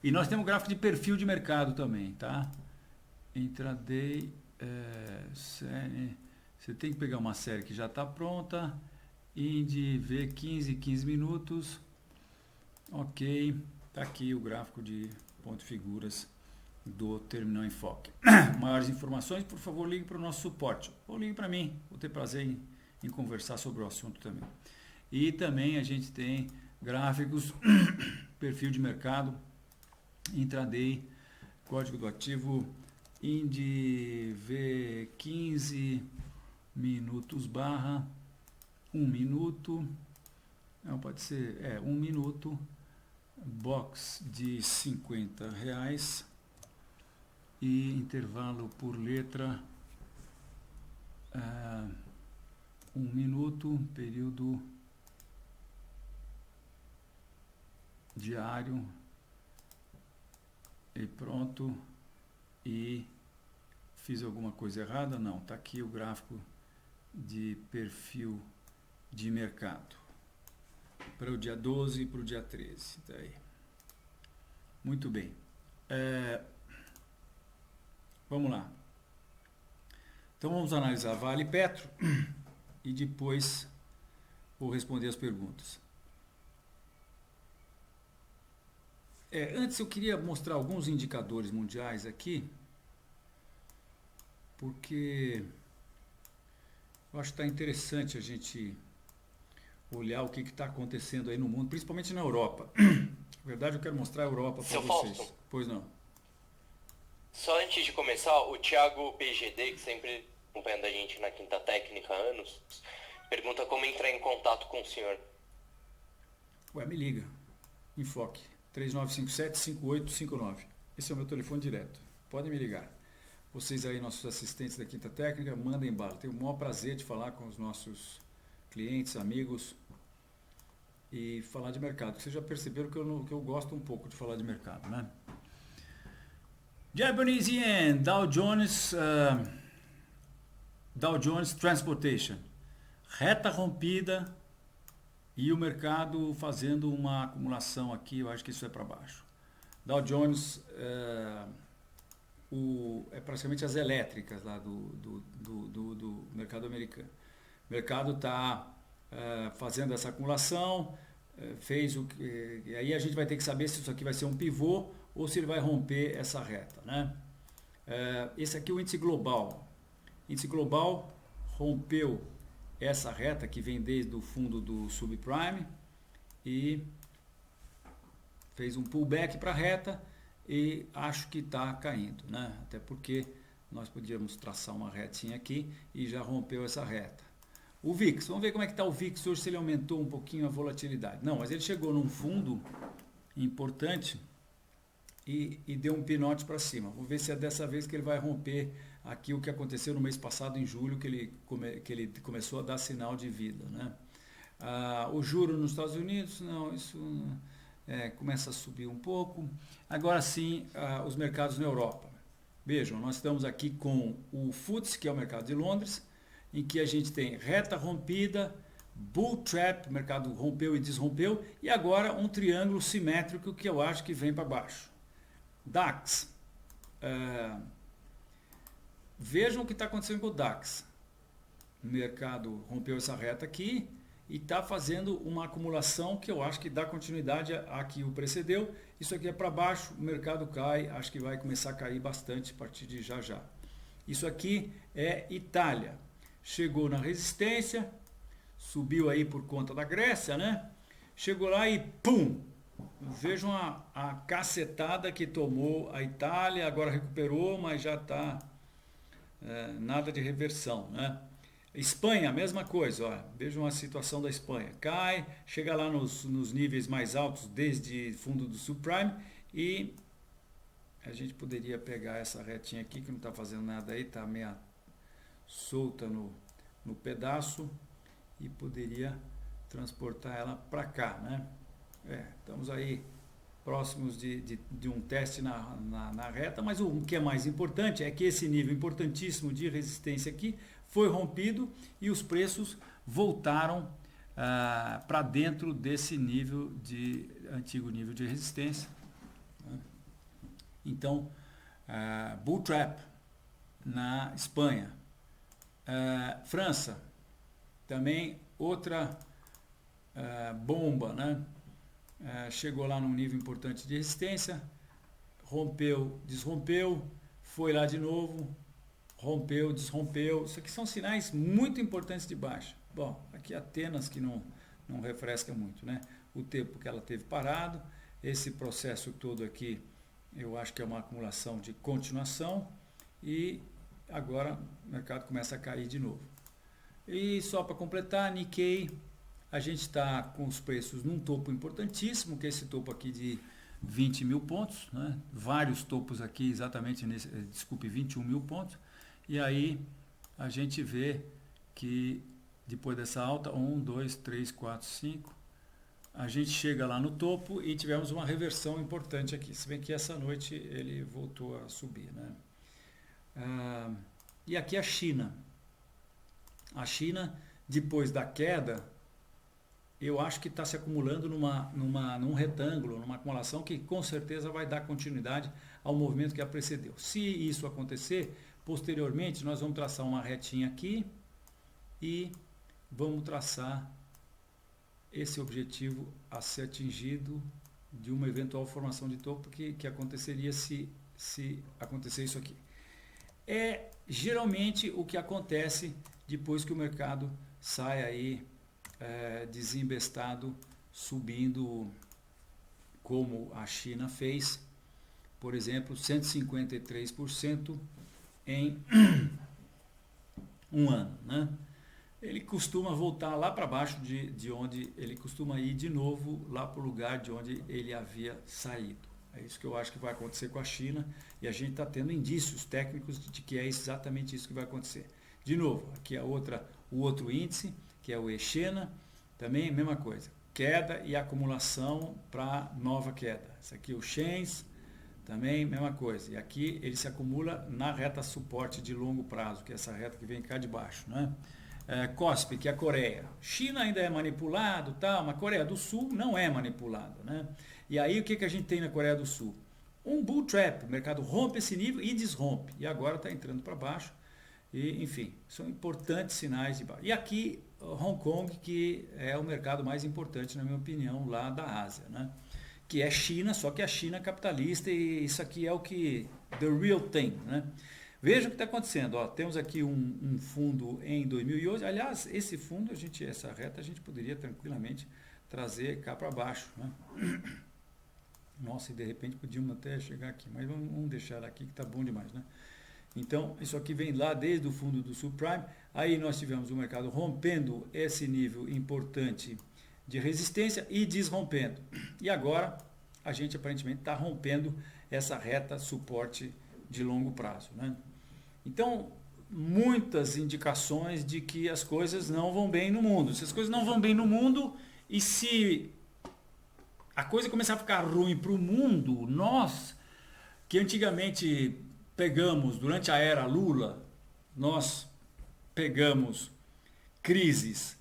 Speaker 1: E nós temos gráfico de perfil de mercado também, tá? Intraday, série... Você tem que pegar uma série que já está pronta, Indy V15, 15 minutos, ok, tá aqui o gráfico de ponto figuras do Terminal Enfoque. Maiores informações, por favor, ligue para o nosso suporte, ou ligue para mim, vou ter prazer em conversar sobre o assunto também. E também a gente tem gráficos, perfil de mercado, intraday, código do ativo, Indy V15 minutos barra 1 minuto, não pode ser, 1 minuto, box de R$50 e intervalo por letra 1 minuto, período diário e pronto. E fiz alguma coisa errada? Não, está aqui o gráfico de perfil de mercado para o dia 12 e para o dia 13. Tá aí. Muito bem. Vamos lá. Então vamos analisar Vale e Petro e depois vou responder as perguntas. Antes eu queria mostrar alguns indicadores mundiais aqui, porque eu acho que está interessante a gente olhar o que está acontecendo aí no mundo, principalmente na Europa. Na verdade, eu quero mostrar a Europa para vocês.
Speaker 2: Fausto,
Speaker 1: pois não.
Speaker 2: Só antes de começar, o Thiago PGD, que sempre acompanhando a gente na Quinta Técnica há anos, pergunta como entrar em contato com o senhor.
Speaker 1: Me liga. Enfoque. 3957-5859. Esse é o meu telefone direto. Podem me ligar. Vocês aí, nossos assistentes da Quinta Técnica, mandem bala. Tenho o maior prazer de falar com os nossos clientes, amigos e falar de mercado. Vocês já perceberam que eu gosto um pouco de falar de mercado, né? Japanese Yen, Dow Jones Transportation. Reta rompida e o mercado fazendo uma acumulação aqui, eu acho que isso é para baixo. Dow Jones é praticamente as elétricas lá do mercado americano. O mercado está fazendo essa acumulação, e aí a gente vai ter que saber se isso aqui vai ser um pivô ou se ele vai romper essa reta, né? Esse aqui é o índice global. O índice global rompeu essa reta que vem desde o fundo do subprime e fez um pullback para a reta e acho que está caindo, né? Até porque nós podíamos traçar uma retinha aqui e já rompeu essa reta. O VIX, vamos ver como é que está o VIX hoje, se ele aumentou um pouquinho a volatilidade. Não, mas ele chegou num fundo importante e deu um pinote para cima. Vamos ver se é dessa vez que ele vai romper aqui o que aconteceu no mês passado, em julho, que ele começou a dar sinal de vida, né? O juro nos Estados Unidos, não, isso começa a subir um pouco. Agora sim, os mercados na Europa. Vejam, nós estamos aqui com o FTSE, que é o mercado de Londres, em que a gente tem reta rompida, bull trap, o mercado rompeu e desrompeu, e agora um triângulo simétrico que eu acho que vem para baixo. DAX. Vejam o que está acontecendo com o DAX. O mercado rompeu essa reta aqui e está fazendo uma acumulação que eu acho que dá continuidade a que o precedeu. Isso aqui é para baixo, o mercado cai, acho que vai começar a cair bastante a partir de já já. Isso aqui é Itália. Chegou na resistência, subiu aí por conta da Grécia, né? Chegou lá e pum! Vejam a cacetada que tomou a Itália, agora recuperou, mas já está nada de reversão, né? Espanha, a mesma coisa, ó. Vejam a situação da Espanha. Cai, chega lá nos níveis mais altos desde fundo do subprime e a gente poderia pegar essa retinha aqui que não está fazendo nada aí, está meio solta no pedaço e poderia transportar ela para cá, né? Estamos aí próximos de um teste na reta, mas o que é mais importante é que esse nível importantíssimo de resistência aqui foi rompido e os preços voltaram para dentro desse nível antigo nível de resistência, né? Então, bull trap na Espanha. França, também outra bomba, né? Chegou lá num nível importante de resistência, rompeu, desrompeu, foi lá de novo, rompeu, desrompeu. Isso aqui são sinais muito importantes de baixa. Bom, aqui Atenas que não refresca muito, né? O tempo que ela teve parado, esse processo todo aqui, eu acho que é uma acumulação de continuação e agora o mercado começa a cair de novo. E só para completar, Nikkei, a gente está com os preços num topo importantíssimo, que é esse topo aqui de 20 mil pontos, né? Vários topos aqui exatamente nesse, 21 mil pontos, e aí a gente vê que depois dessa alta, 1, 2, 3, 4, 5, a gente chega lá no topo e tivemos uma reversão importante aqui, se bem que essa noite ele voltou a subir, né? E aqui a China. A China, depois da queda, eu acho que está se acumulando num retângulo, numa acumulação que com certeza vai dar continuidade ao movimento que a precedeu. Se isso acontecer, posteriormente nós vamos traçar uma retinha aqui e vamos traçar esse objetivo a ser atingido de uma eventual formação de topo que aconteceria se acontecer isso aqui. É geralmente o que acontece depois que o mercado sai aí desembestado, subindo como a China fez, por exemplo, 153% em um ano, né? Ele costuma voltar lá para baixo de onde ele costuma ir de novo lá para o lugar de onde ele havia saído. É isso que eu acho que vai acontecer com a China e a gente está tendo indícios técnicos de que é exatamente isso que vai acontecer. De novo, aqui o outro índice, que é o Echena, também a mesma coisa, queda e acumulação para nova queda. Esse aqui é o Shenz, também mesma coisa. E aqui ele se acumula na reta suporte de longo prazo, que é essa reta que vem cá de baixo, né? KOSPI, que é a Coreia. China ainda é manipulado, tal, mas a Coreia do Sul não é manipulado, né? E aí o que a gente tem na Coreia do Sul? Um bull trap, o mercado rompe esse nível e desrompe. E agora está entrando para baixo. E, enfim, são importantes sinais de baixo. E aqui, Hong Kong, que é o mercado mais importante, na minha opinião, lá da Ásia, né? Que é China, só que a China é capitalista e isso aqui é o que, the real thing, né? Veja o que está acontecendo, ó, temos aqui um fundo em 2011, aliás, esse fundo, essa reta a gente poderia tranquilamente trazer cá para baixo, né? Nossa, e de repente podíamos até chegar aqui, mas vamos deixar aqui que está bom demais, né? Então, isso aqui vem lá desde o fundo do subprime, aí nós tivemos o mercado rompendo esse nível importante de resistência e desrompendo. E agora, a gente aparentemente está rompendo essa reta suporte de longo prazo, né? Então, muitas indicações de que as coisas não vão bem no mundo. Se as coisas não vão bem no mundo e se a coisa começar a ficar ruim para o mundo, nós, que antigamente pegamos, durante a era Lula, nós pegamos crises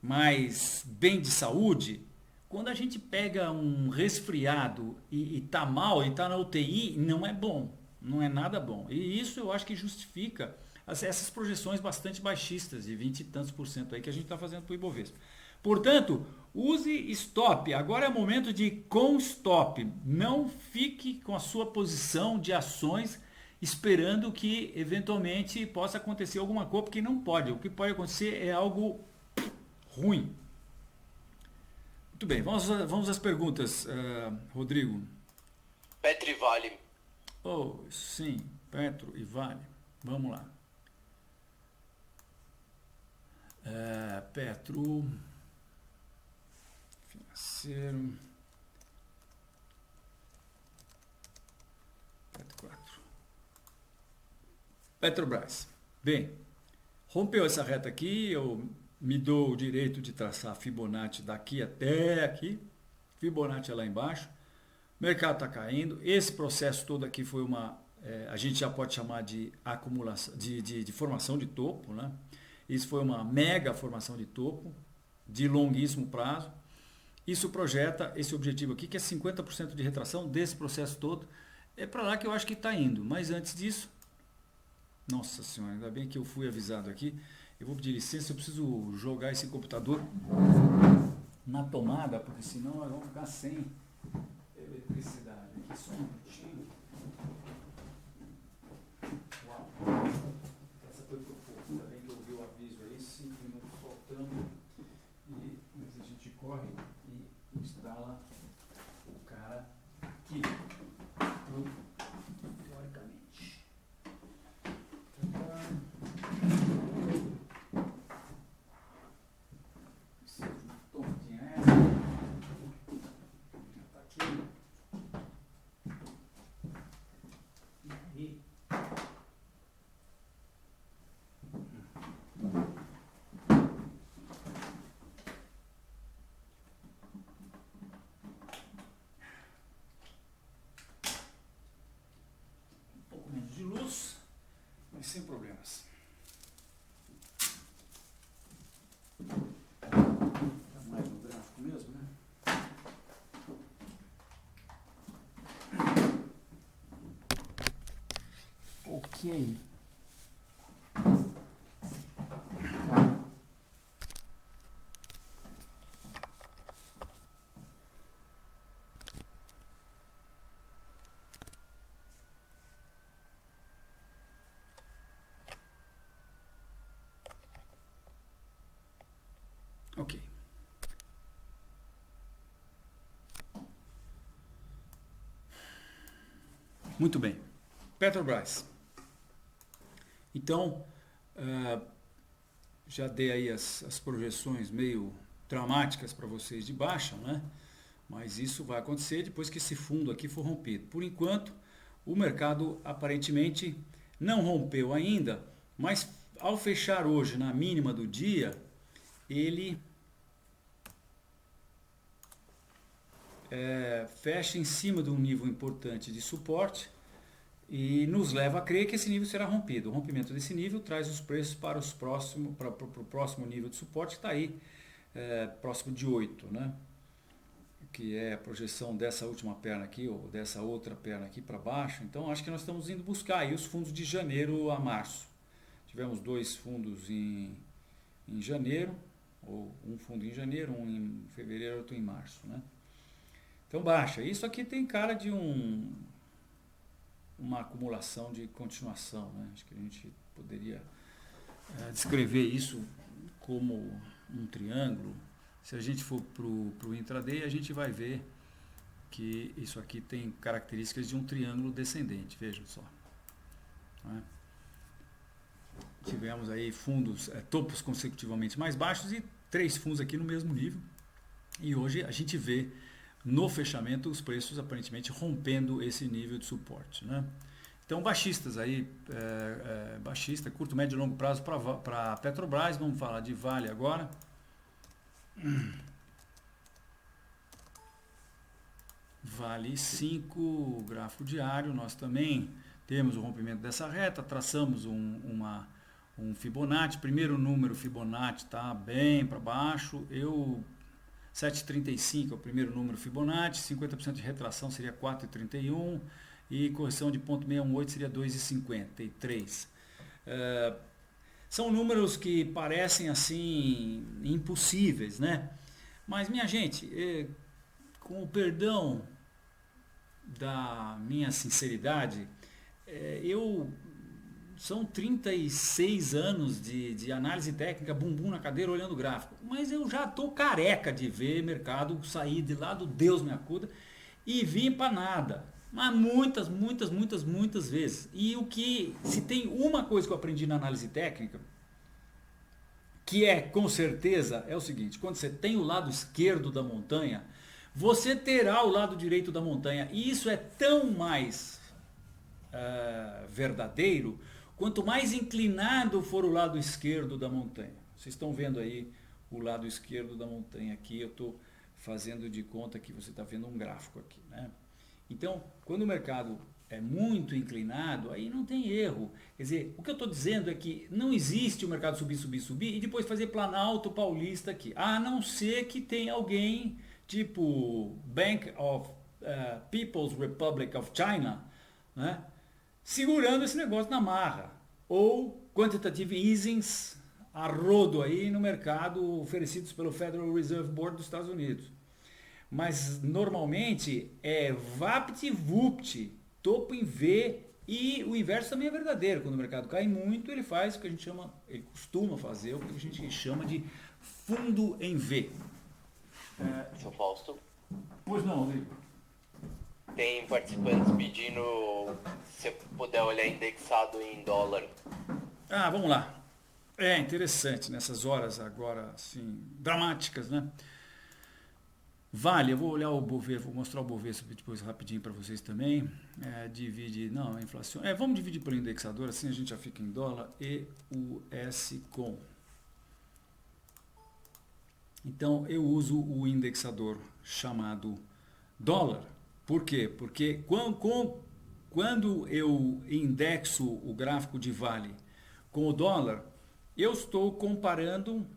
Speaker 1: mais bem de saúde, quando a gente pega um resfriado e está mal, e está na UTI, não é bom, não é nada bom. E isso eu acho que justifica essas projeções bastante baixistas, de 20 e tantos por cento aí que a gente está fazendo para o Ibovespa. Portanto, use stop. Agora é o momento de com stop. Não fique com a sua posição de ações esperando que eventualmente possa acontecer alguma coisa, porque não pode. O que pode acontecer é algo ruim. Muito bem, vamos às perguntas, Rodrigo.
Speaker 2: Petro e Vale.
Speaker 1: Oh, sim, Petro e Vale. Vamos lá. Petro, financeiro, Petro 4. Petrobras. Bem, rompeu essa reta aqui, eu me dou o direito de traçar Fibonacci daqui até aqui, Fibonacci é lá embaixo, o mercado está caindo, esse processo todo aqui foi a gente já pode chamar de acumulação, de formação de topo, né? Isso foi uma mega formação de topo, de longuíssimo prazo. Isso projeta esse objetivo aqui, que é 50% de retração desse processo todo. É para lá que eu acho que está indo. Mas antes disso, nossa senhora, ainda bem que eu fui avisado aqui. Eu vou pedir licença, eu preciso jogar esse computador na tomada, porque senão nós vamos ficar sem eletricidade. Aqui só um minutinho. Uau! Essa foi por pouco, ainda bem que eu ouvi o aviso aí, 5 minutos faltando. E a gente corre e instala o cara aqui. Teoricamente. Sem problemas. Tá mais no gráfico mesmo, né? Ok. Ok. Muito bem. Petrobras. Então, já dei aí as projeções meio dramáticas para vocês de baixa, né? Mas isso vai acontecer depois que esse fundo aqui for rompido. Por enquanto, o mercado aparentemente não rompeu ainda, mas ao fechar hoje na mínima do dia, ele fecha em cima de um nível importante de suporte e nos leva a crer que esse nível será rompido. O rompimento desse nível traz os preços para o próximo nível de suporte, que está aí próximo de 8, né? Que é a projeção dessa última perna aqui, ou dessa outra perna aqui para baixo. Então acho que nós estamos indo buscar aí os fundos de janeiro a março. Tivemos 2 fundos em janeiro, ou um fundo em janeiro, um em fevereiro, outro em março, né? Então baixa. Isso aqui tem cara de uma acumulação de continuação, né? Acho que a gente poderia descrever isso como um triângulo. Se a gente for para o intraday, a gente vai ver que isso aqui tem características de um triângulo descendente, vejam só, né? Tivemos aí fundos, topos consecutivamente mais baixos e 3 fundos aqui no mesmo nível. E hoje a gente vê no fechamento os preços aparentemente rompendo esse nível de suporte, né? Então baixistas aí, baixista, curto, médio e longo prazo para Petrobras. Vamos falar de Vale agora. Vale 5, gráfico diário, nós também temos o rompimento dessa reta, traçamos um Fibonacci, primeiro número Fibonacci está bem para baixo, 7,35 é o primeiro número Fibonacci, 50% de retração seria 4,31 e correção de 0,618 seria 2,53. São números que parecem assim impossíveis, né? Mas minha gente, com o perdão da minha sinceridade, são 36 anos de análise técnica, bumbum na cadeira, olhando o gráfico. Mas eu já estou careca de ver mercado sair de lá do Deus me acuda e vir para nada. Mas muitas vezes. E se tem uma coisa que eu aprendi na análise técnica, que com certeza, é o seguinte: quando você tem o lado esquerdo da montanha, você terá o lado direito da montanha. E isso é tão mais verdadeiro quanto mais inclinado for o lado esquerdo da montanha. Vocês estão vendo aí o lado esquerdo da montanha aqui, eu estou fazendo de conta que você está vendo um gráfico aqui, né? Então, quando o mercado é muito inclinado, aí não tem erro. Quer dizer, o que eu estou dizendo é que não existe o mercado subir e depois fazer Planalto Paulista aqui. A não ser que tenha alguém tipo Bank of People's Republic of China, né, segurando esse negócio na marra. Ou quantitative easings a rodo aí no mercado oferecidos pelo Federal Reserve Board dos Estados Unidos. Mas normalmente é vapt-vupt, topo em V, e o inverso também é verdadeiro. Quando o mercado cai muito, ele faz o que a gente chama, ele costuma fazer o que a gente chama de fundo em V.
Speaker 2: Seu Fausto.
Speaker 1: Pois não, Rodrigo.
Speaker 2: Tem participantes pedindo se você puder olhar indexado em dólar.
Speaker 1: Vamos lá. É interessante nessas horas agora, assim, dramáticas, né? Vale, eu vou olhar o Bovespa, vou mostrar o Bovespa depois rapidinho para vocês também. A inflação. Vamos dividir por indexador, assim a gente já fica em dólar e o S-Com. Então eu uso o indexador chamado dólar. Por quê? Porque quando eu indexo o gráfico de Vale com o dólar, eu estou comparando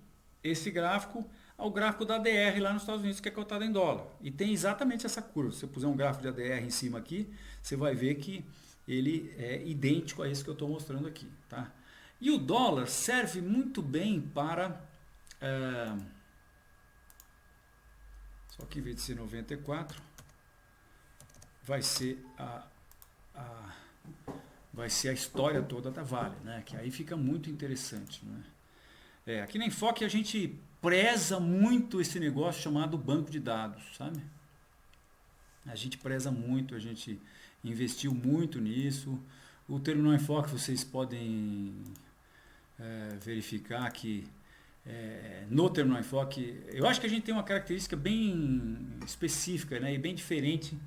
Speaker 1: esse gráfico ao gráfico da ADR lá nos Estados Unidos, que é cotado em dólar. E tem exatamente essa curva. Se você puser um gráfico de ADR em cima aqui, você vai ver que ele é idêntico a esse que eu estou mostrando aqui. Tá? E o dólar serve muito bem para... só que em vez de ser 94, vai ser a história toda da Vale, né? Que aí fica muito interessante, né? Aqui na Enfoque a gente preza muito esse negócio chamado banco de dados, sabe? A gente preza muito, a gente investiu muito nisso. O Terminal Enfoque vocês podem verificar que no Terminal Enfoque, eu acho que a gente tem uma característica bem específica, né? E bem diferente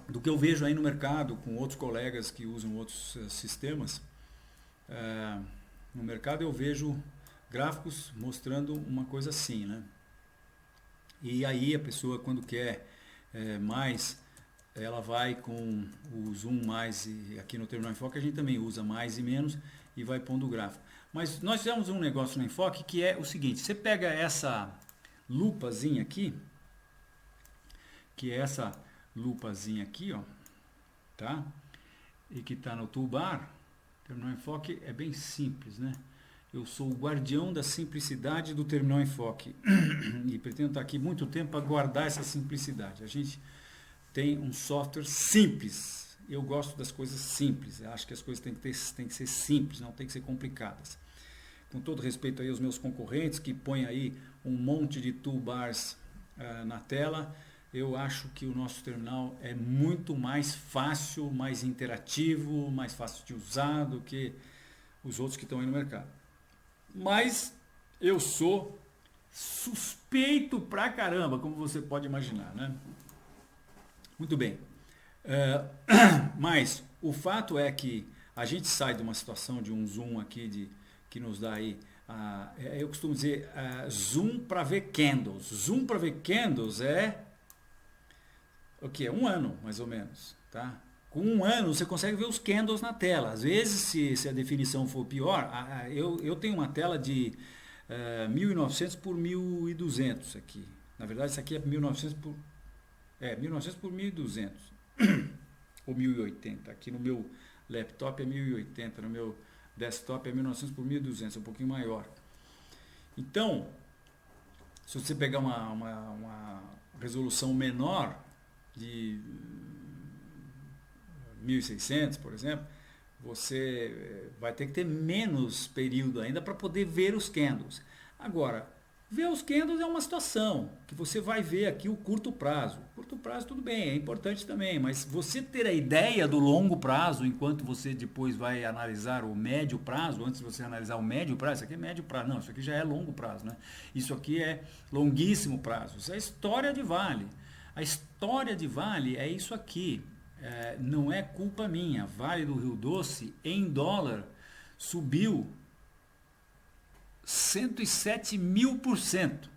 Speaker 1: do que eu vejo aí no mercado com outros colegas que usam outros sistemas. No mercado eu vejo gráficos mostrando uma coisa assim, né? E aí a pessoa, quando quer mais, ela vai com o zoom mais, e aqui no Terminal Enfoque a gente também usa mais e menos e vai pondo o gráfico. Mas nós fizemos um negócio no Enfoque que é o seguinte: você pega essa lupazinha aqui, que é essa lupazinha aqui, ó, tá? E que está no toolbar. Terminal Enfoque é bem simples, né? Eu sou o guardião da simplicidade do Terminal Enfoque e pretendo estar aqui muito tempo para guardar essa simplicidade. A gente tem um software simples. Eu gosto das coisas simples. Eu acho que as coisas têm que ser simples, não têm que ser complicadas. Com todo respeito aí aos meus concorrentes que põem aí um monte de toolbars na tela, eu acho que o nosso terminal é muito mais fácil, mais interativo, mais fácil de usar do que os outros que estão aí no mercado. Mas eu sou suspeito pra caramba, como você pode imaginar, né? Muito bem. Mas o fato é que a gente sai de uma situação de um zoom aqui que nos dá aí, eu costumo dizer, zoom para ver candles. Zoom para ver candles é o que? 1 ano, mais ou menos, tá? Com 1 ano você consegue ver os candles na tela. Às vezes, se a definição for pior, eu tenho uma tela de 1900 por 1200 aqui. Na verdade, isso aqui é 1900 por 1200 ou 1080 aqui no meu laptop é 1080, no meu desktop é 1900 por 1200, um pouquinho maior. Então, se você pegar uma resolução menor, de 1600, por exemplo, você vai ter que ter menos período ainda para poder ver os candles. Agora, ver os candles é uma situação que você vai ver aqui o curto prazo. Curto prazo tudo bem, é importante também, mas você ter a ideia do longo prazo, enquanto você depois vai analisar o médio prazo, antes de você analisar o médio prazo, isso aqui é médio prazo, não, isso aqui já é longo prazo, né? Isso aqui é longuíssimo prazo, isso é história de Vale. A história de Vale é isso aqui, não é culpa minha. Vale do Rio Doce, em dólar, subiu 107.000%.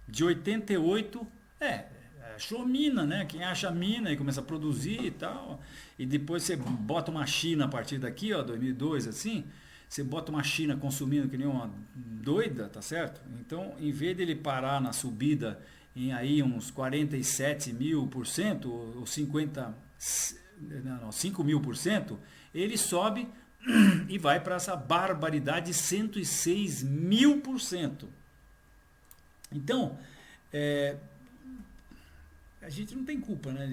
Speaker 1: De 88, achou mina, né? Quem acha mina e começa a produzir e tal, e depois você bota uma China a partir daqui, ó, 2002, assim, você bota uma China consumindo que nem uma doida, tá certo? Então, em vez dele parar na subida em aí uns 47.000%, ou 5.000%, ele sobe e vai para essa barbaridade de 106.000%. Então, a gente não tem culpa, né?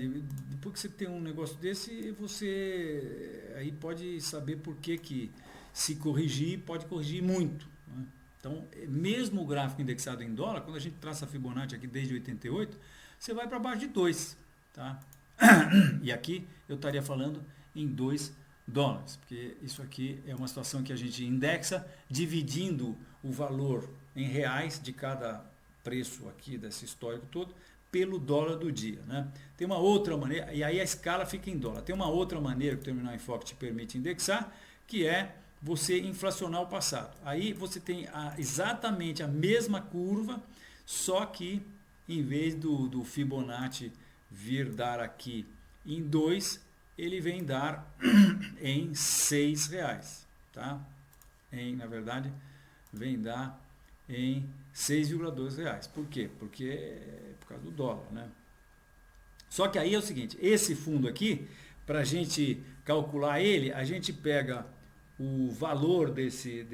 Speaker 1: Depois que você tem um negócio desse, você aí pode saber por que se corrigir, pode corrigir muito, né? Então, mesmo o gráfico indexado em dólar, quando a gente traça a Fibonacci aqui desde 88, você vai para baixo de 2, tá? E aqui eu estaria falando em 2 dólares, porque isso aqui é uma situação que a gente indexa dividindo o valor em reais de cada preço aqui desse histórico todo pelo dólar do dia, né? Tem uma outra maneira, e aí a escala fica em dólar. Tem uma outra maneira que o Terminal Enfoque te permite indexar, que é você inflacionar o passado. Aí você tem exatamente a mesma curva, só que em vez do Fibonacci vir dar aqui em 2, ele vem dar em R$6, tá? Na verdade, vem dar em R$6,2. Por quê? Porque é por causa do dólar, né? Só que aí é o seguinte, esse fundo aqui, para a gente calcular ele, a gente pega o valor desse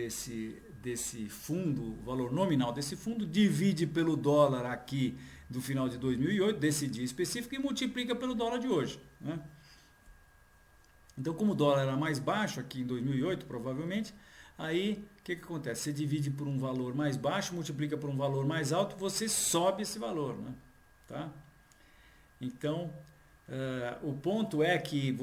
Speaker 1: fundo, o valor nominal desse fundo, divide pelo dólar aqui do final de 2008, desse dia específico, e multiplica pelo dólar de hoje, né? Então, como o dólar era mais baixo aqui em 2008, provavelmente, aí o que acontece? Você divide por um valor mais baixo, multiplica por um valor mais alto, você sobe esse valor, né? Tá? Então, o ponto é que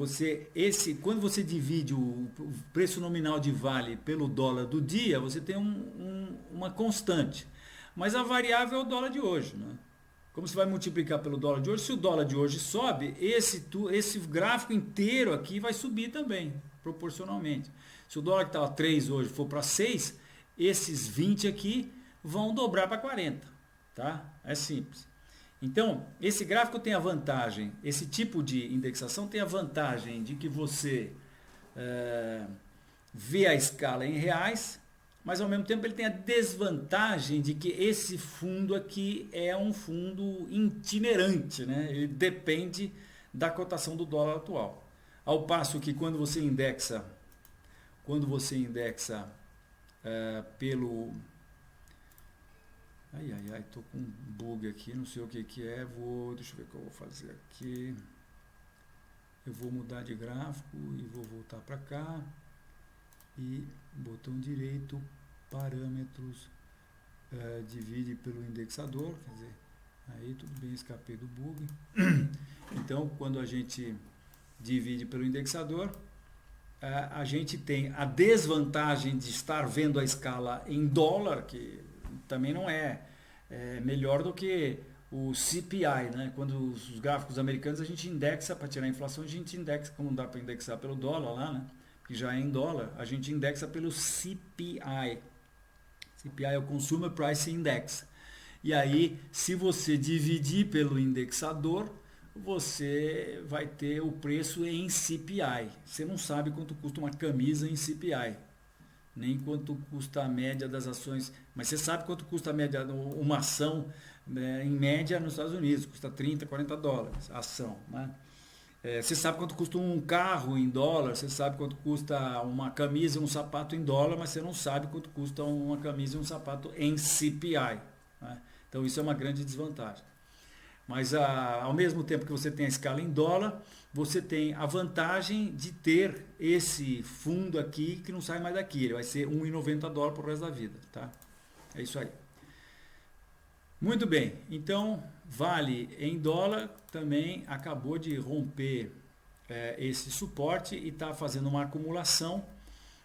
Speaker 1: quando você divide o preço nominal de Vale pelo dólar do dia, você tem uma constante. Mas a variável é o dólar de hoje, né? Como você vai multiplicar pelo dólar de hoje, se o dólar de hoje sobe, esse gráfico inteiro aqui vai subir também, proporcionalmente. Se o dólar que estava 3 hoje for para 6, esses 20 aqui vão dobrar para 40, tá? É simples. Então, esse gráfico tem a vantagem, esse tipo de indexação tem a vantagem de que você vê a escala em reais, mas ao mesmo tempo ele tem a desvantagem de que esse fundo aqui é um fundo itinerante, né? Ele depende da cotação do dólar atual. Ao passo que quando você indexa pelo... tô com um bug aqui, não sei o que é, deixa eu ver o que eu vou fazer aqui. Eu vou mudar de gráfico e vou voltar para cá e botão direito, parâmetros, divide pelo indexador, quer dizer, aí tudo bem, escapei do bug. Então, quando a gente divide pelo indexador, a gente tem a desvantagem de estar vendo a escala em dólar, que também não é melhor do que o CPI, né? Quando os gráficos americanos a gente indexa para tirar a inflação, a gente indexa, como não dá para indexar pelo dólar lá, né? Que já é em dólar, a gente indexa pelo CPI. CPI é o Consumer Price Index. E aí, se você dividir pelo indexador, você vai ter o preço em CPI. Você não sabe quanto custa uma camisa em CPI, nem quanto custa a média das ações, mas você sabe quanto custa a média, uma ação, né, em média nos Estados Unidos, custa $30, $40 a ação, né? Você sabe quanto custa um carro em dólar, você sabe quanto custa uma camisa e um sapato em dólar, mas você não sabe quanto custa uma camisa e um sapato em CPI. Né? Então isso é uma grande desvantagem. Mas ao mesmo tempo que você tem a escala em dólar, você tem a vantagem de ter esse fundo aqui que não sai mais daqui. Ele vai ser $1,90 para o resto da vida. Tá? É isso aí. Muito bem, então Vale em dólar também acabou de romper esse suporte e está fazendo uma acumulação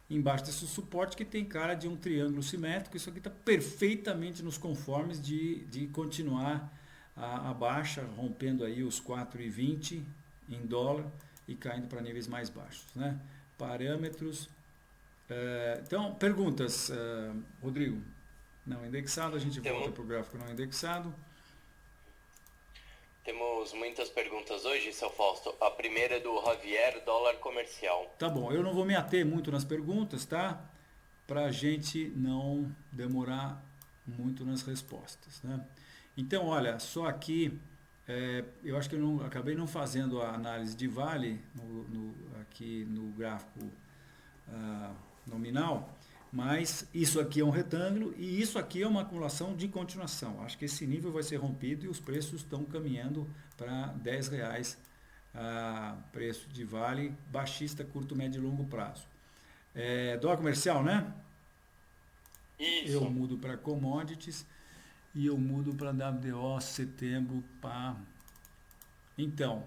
Speaker 1: embaixo desse suporte que tem cara de um triângulo simétrico. Isso aqui está perfeitamente nos conformes de continuar a baixa, rompendo aí os 4,20 em dólar e caindo para níveis mais baixos. Né? Parâmetros. Então, perguntas, Rodrigo? Não indexado, a gente volta para o gráfico não indexado.
Speaker 2: Temos muitas perguntas hoje, seu Fausto. A primeira é do Javier, dólar comercial.
Speaker 1: Tá bom, eu não vou me ater muito nas perguntas, tá? Para a gente não demorar muito nas respostas, né? Então, olha, só aqui, eu acho que eu acabei não fazendo a análise de Vale aqui no gráfico nominal. Mas isso aqui é um retângulo e isso aqui é uma acumulação de continuação. Acho que esse nível vai ser rompido e os preços estão caminhando para R$10 preço de Vale, baixista, curto, médio e longo prazo. Dólar comercial, né?
Speaker 2: Isso.
Speaker 1: Eu mudo para commodities e eu mudo para WDO setembro para... Então,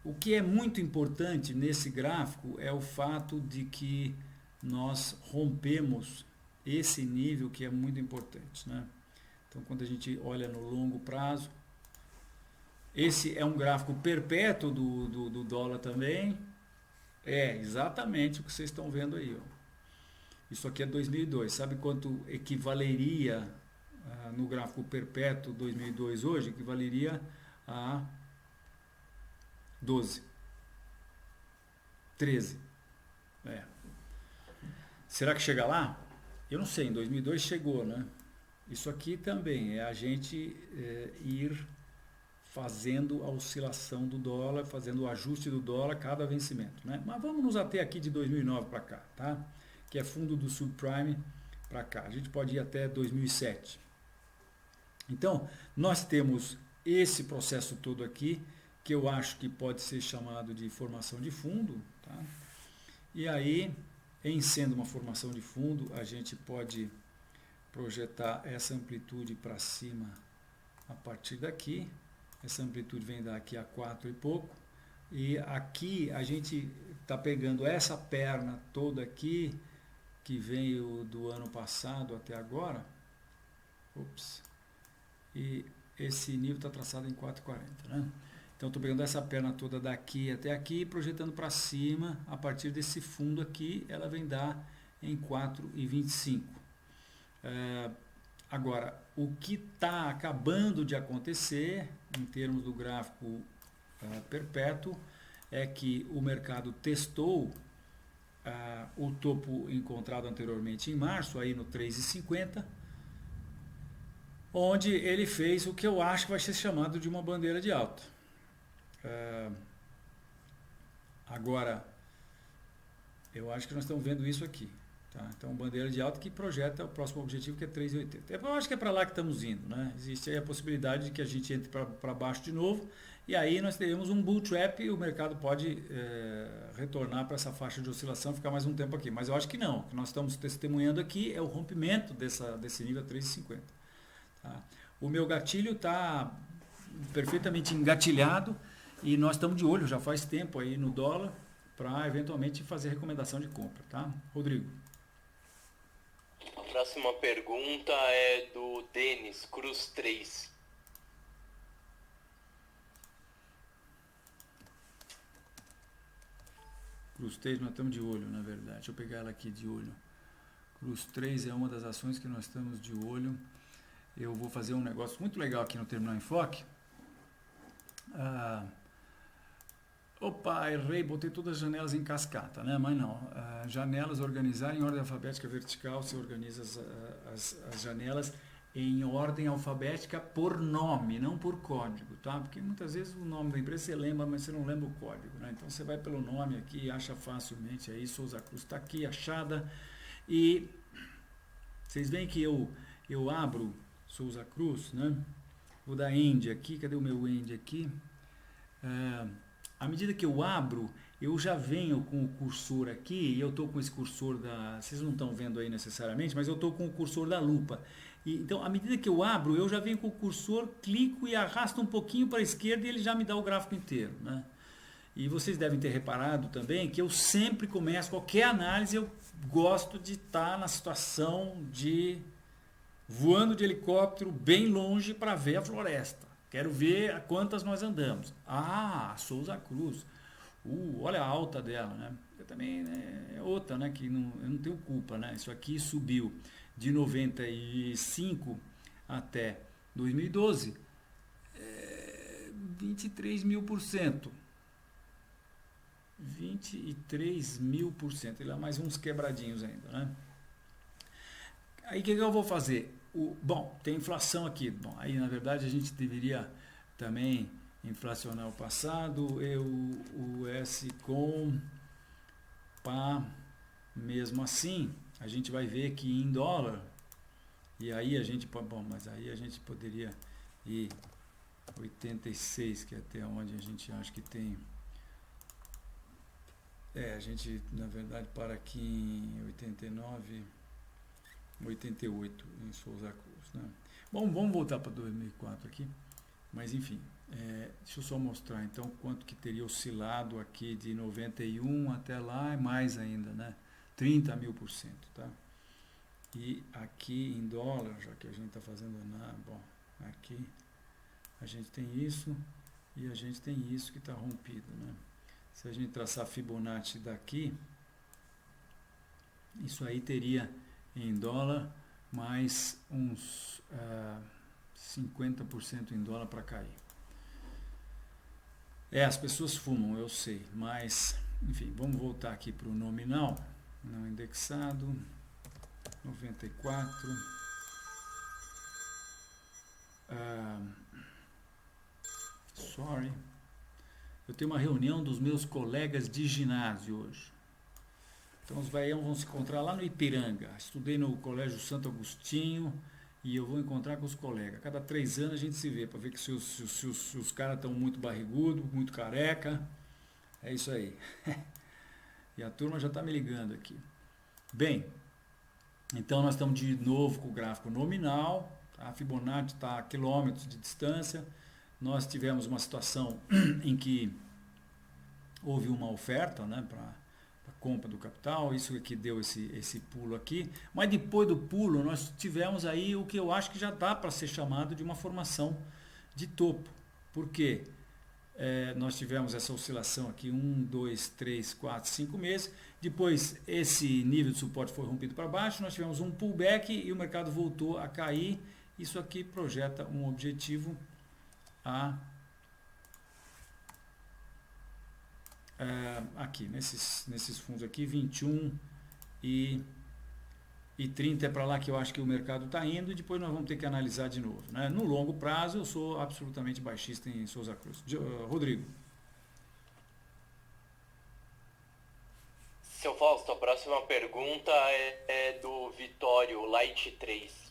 Speaker 1: o que é muito importante nesse gráfico é o fato de que nós rompemos esse nível que é muito importante, né? Então, quando a gente olha no longo prazo, esse é um gráfico perpétuo do dólar também. É exatamente o que vocês estão vendo aí, ó. Isso aqui é 2002. Sabe quanto equivaleria no gráfico perpétuo 2002 hoje? Equivaleria a 12, 13. Será que chega lá? Eu não sei, em 2002 chegou, né? Isso aqui também é a gente ir fazendo a oscilação do dólar, fazendo o ajuste do dólar a cada vencimento, né? Mas vamos nos ater aqui de 2009 para cá, tá? Que é fundo do subprime para cá. A gente pode ir até 2007. Então, nós temos esse processo todo aqui, que eu acho que pode ser chamado de formação de fundo, tá? E aí, em sendo uma formação de fundo, a gente pode projetar essa amplitude para cima a partir daqui. Essa amplitude vem daqui a 4 e pouco. E aqui a gente está pegando essa perna toda aqui, que veio do ano passado até agora. Ops. E esse nível está traçado em 4,40, né? Então, estou pegando essa perna toda daqui até aqui, projetando para cima, a partir desse fundo aqui, ela vem dar em 4,25. Agora, o que está acabando de acontecer, em termos do gráfico perpétuo, é que o mercado testou o topo encontrado anteriormente em março, aí no 3,50, onde ele fez o que eu acho que vai ser chamado de uma bandeira de alta. Agora, eu acho que nós estamos vendo isso aqui, tá? Então, bandeira de alta que projeta o próximo objetivo, que é 3,80. Eu acho que é para lá que estamos indo, né? Existe aí a possibilidade de que a gente entre para baixo de novo, e aí nós teremos um bull trap e o mercado pode retornar para essa faixa de oscilação, ficar mais um tempo aqui. Mas eu acho que não. O que nós estamos testemunhando aqui é o rompimento desse nível a 3,50. Tá? O meu gatilho está perfeitamente engatilhado, e nós estamos de olho já faz tempo aí no dólar para eventualmente fazer recomendação de compra, tá? Rodrigo.
Speaker 2: A próxima pergunta é do Denis, Cruz 3.
Speaker 1: Cruz 3 nós estamos de olho, na verdade. Deixa eu pegar ela aqui de olho. Cruz 3 é uma das ações que nós estamos de olho. Eu vou fazer um negócio muito legal aqui no Terminal Enfoque. Opa, errei, botei todas as janelas em cascata, né? Mas não. Janelas organizar em ordem alfabética vertical, você organiza as janelas em ordem alfabética por nome, não por código, tá? Porque muitas vezes o nome da empresa você lembra, mas você não lembra o código, né? Então você vai pelo nome aqui e acha facilmente aí, Souza Cruz está aqui, achada. E vocês veem que eu abro Souza Cruz, né? Vou dar end aqui, cadê o meu end aqui? À medida que eu abro, eu já venho com o cursor aqui, e eu estou com esse cursor vocês não estão vendo aí necessariamente, mas eu estou com o cursor da lupa. Então, à medida que eu abro, eu já venho com o cursor, clico e arrasto um pouquinho para a esquerda e ele já me dá o gráfico inteiro, né? E vocês devem ter reparado também que eu sempre começo, qualquer análise, eu gosto de estar na situação de voando de helicóptero bem longe para ver a floresta. Quero ver a quantas nós andamos. Souza Cruz. Olha a alta dela, né? Eu também, né, é outra, né? Que eu não tenho culpa, né? Isso aqui subiu de 95 até 2012, 23.000%. 23.000%. Ele é mais uns quebradinhos ainda, né? Aí o que eu vou fazer? Bom, tem inflação aqui. Bom, aí na verdade a gente deveria também inflacionar o passado. O S com pá, mesmo assim, a gente vai ver que em dólar, e aí a gente, bom, mas aí a gente poderia ir 86, que é até onde a gente acha que tem. A gente na verdade para aqui em 89, 88 em Souza Cruz, né? Bom, vamos voltar para 2004 aqui, mas enfim, deixa eu só mostrar então quanto que teria oscilado aqui de 91 até lá, mais ainda, né? 30.000%, tá? E aqui em dólar, já que a gente está fazendo bom, aqui a gente tem isso e a gente tem isso que está rompido, né? Se a gente traçar Fibonacci daqui, isso aí teria em dólar mais uns 50% em dólar para cair. As pessoas fumam, eu sei, mas enfim, vamos voltar aqui para o nominal, não indexado, 94. Eu tenho uma reunião dos meus colegas de ginásio hoje. Então os veião vão se encontrar lá no Ipiranga. Estudei no Colégio Santo Agostinho e eu vou encontrar com os colegas. Cada 3 anos a gente se vê para ver que se os caras estão muito barrigudo, muito careca. É isso aí. E a turma já está me ligando aqui. Bem, então nós estamos de novo com o gráfico nominal. A Fibonacci está a quilômetros de distância. Nós tivemos uma situação em que houve uma oferta, né, para compra do capital, isso é que deu esse pulo aqui, mas depois do pulo nós tivemos aí o que eu acho que já dá para ser chamado de uma formação de topo. Por quê? Nós tivemos essa oscilação aqui 1, 2, 3, 4, 5 meses, depois esse nível de suporte foi rompido para baixo, nós tivemos um pullback e o mercado voltou a cair. Isso aqui projeta um objetivo aqui, nesses fundos aqui, 21 e 30 é para lá que eu acho que o mercado está indo, e depois nós vamos ter que analisar de novo, né? No longo prazo eu sou absolutamente baixista em Souza Cruz. Rodrigo.
Speaker 2: Seu Fausto, a próxima pergunta é do Vitório, Light 3.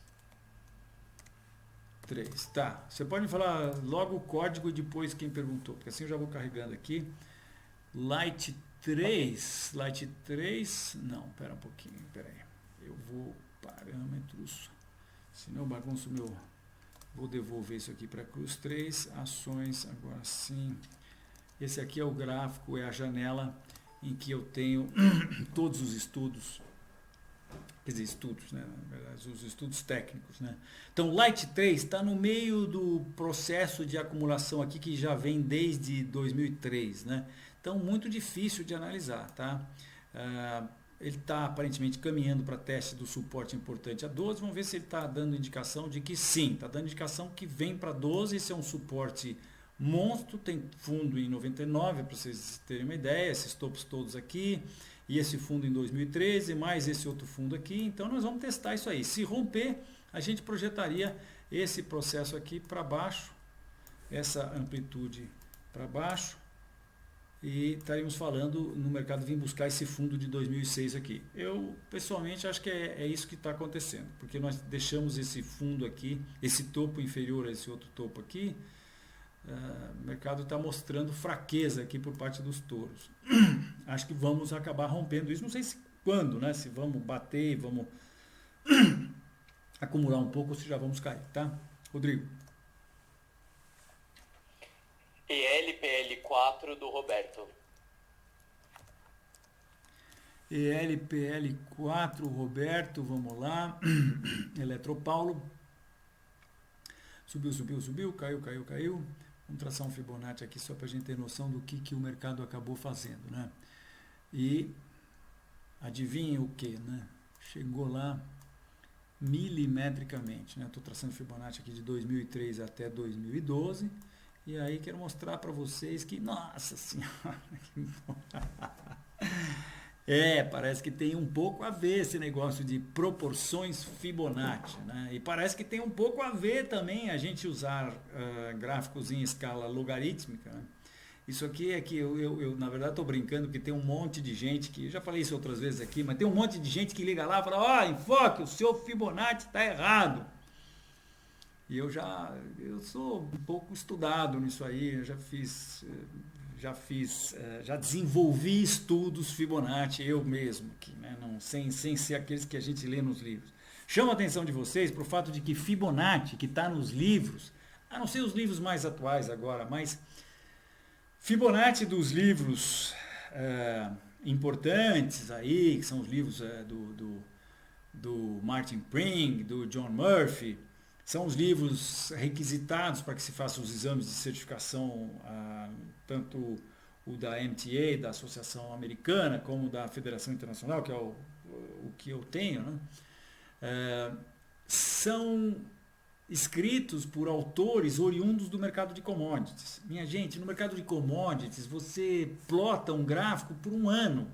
Speaker 1: Tá, você pode me falar logo o código e depois quem perguntou, porque assim eu já vou carregando aqui. Light 3, não, pera um pouquinho, eu vou parâmetros, senão eu bagunço vou devolver isso aqui para Cruz 3, ações, agora sim, esse aqui é o gráfico, é a janela em que eu tenho todos os estudos, quer dizer, estudos, né? Na verdade, os estudos técnicos, né? Então, Light 3 está no meio do processo de acumulação aqui que já vem desde 2003, né? Então, muito difícil de analisar, tá? Ele está aparentemente caminhando para teste do suporte importante a 12. Vamos ver se ele está dando indicação de que sim, está dando indicação que vem para 12. Esse é um suporte monstro, tem fundo em 99, para vocês terem uma ideia, esses topos todos aqui. e esse fundo em 2013, mais esse outro fundo aqui. Então nós vamos testar isso aí. Se romper, a gente projetaria esse processo aqui para baixo, essa amplitude para baixo, e estaríamos falando no mercado vir buscar esse fundo de 2006 aqui. Eu pessoalmente acho que é isso que está acontecendo, porque nós deixamos esse fundo aqui, esse topo inferior a esse outro topo aqui. O mercado está mostrando fraqueza aqui por parte dos touros. Acho que vamos acabar rompendo isso, não sei se quando, né? Se vamos bater, vamos acumular um pouco ou se já vamos cair, tá? Rodrigo.
Speaker 2: ELPL4 do Roberto.
Speaker 1: ELPL4, Roberto, vamos lá. Eletropaulo. Subiu, caiu. Vamos traçar um Fibonacci aqui só para a gente ter noção do que o mercado acabou fazendo, né? E adivinha o que, né? Chegou lá milimetricamente, né? Estou traçando Fibonacci aqui de 2003 até 2012 e aí quero mostrar para vocês que, nossa senhora, parece que tem um pouco a ver esse negócio de proporções Fibonacci, né? E parece que tem um pouco a ver também a gente usar gráficos em escala logarítmica, né? Isso aqui é que eu na verdade estou brincando, porque tem um monte de gente que, eu já falei isso outras vezes aqui, mas tem um monte de gente que liga lá e fala, enfoque, o seu Fibonacci está errado. E eu sou um pouco estudado nisso aí, eu já desenvolvi estudos Fibonacci eu mesmo, aqui, né? Não, sem ser aqueles que a gente lê nos livros. Chamo a atenção de vocês para o fato de que Fibonacci, que está nos livros, a não ser os livros mais atuais agora, mas Fibonacci dos livros importantes aí, que são os livros do Martin Pring, do John Murphy, são os livros requisitados para que se façam os exames de certificação, tanto o da MTA, da Associação Americana, como da Federação Internacional, que é o que eu tenho, né? São escritos por autores oriundos do mercado de commodities. Minha gente, no mercado de commodities, você plota um gráfico por um ano.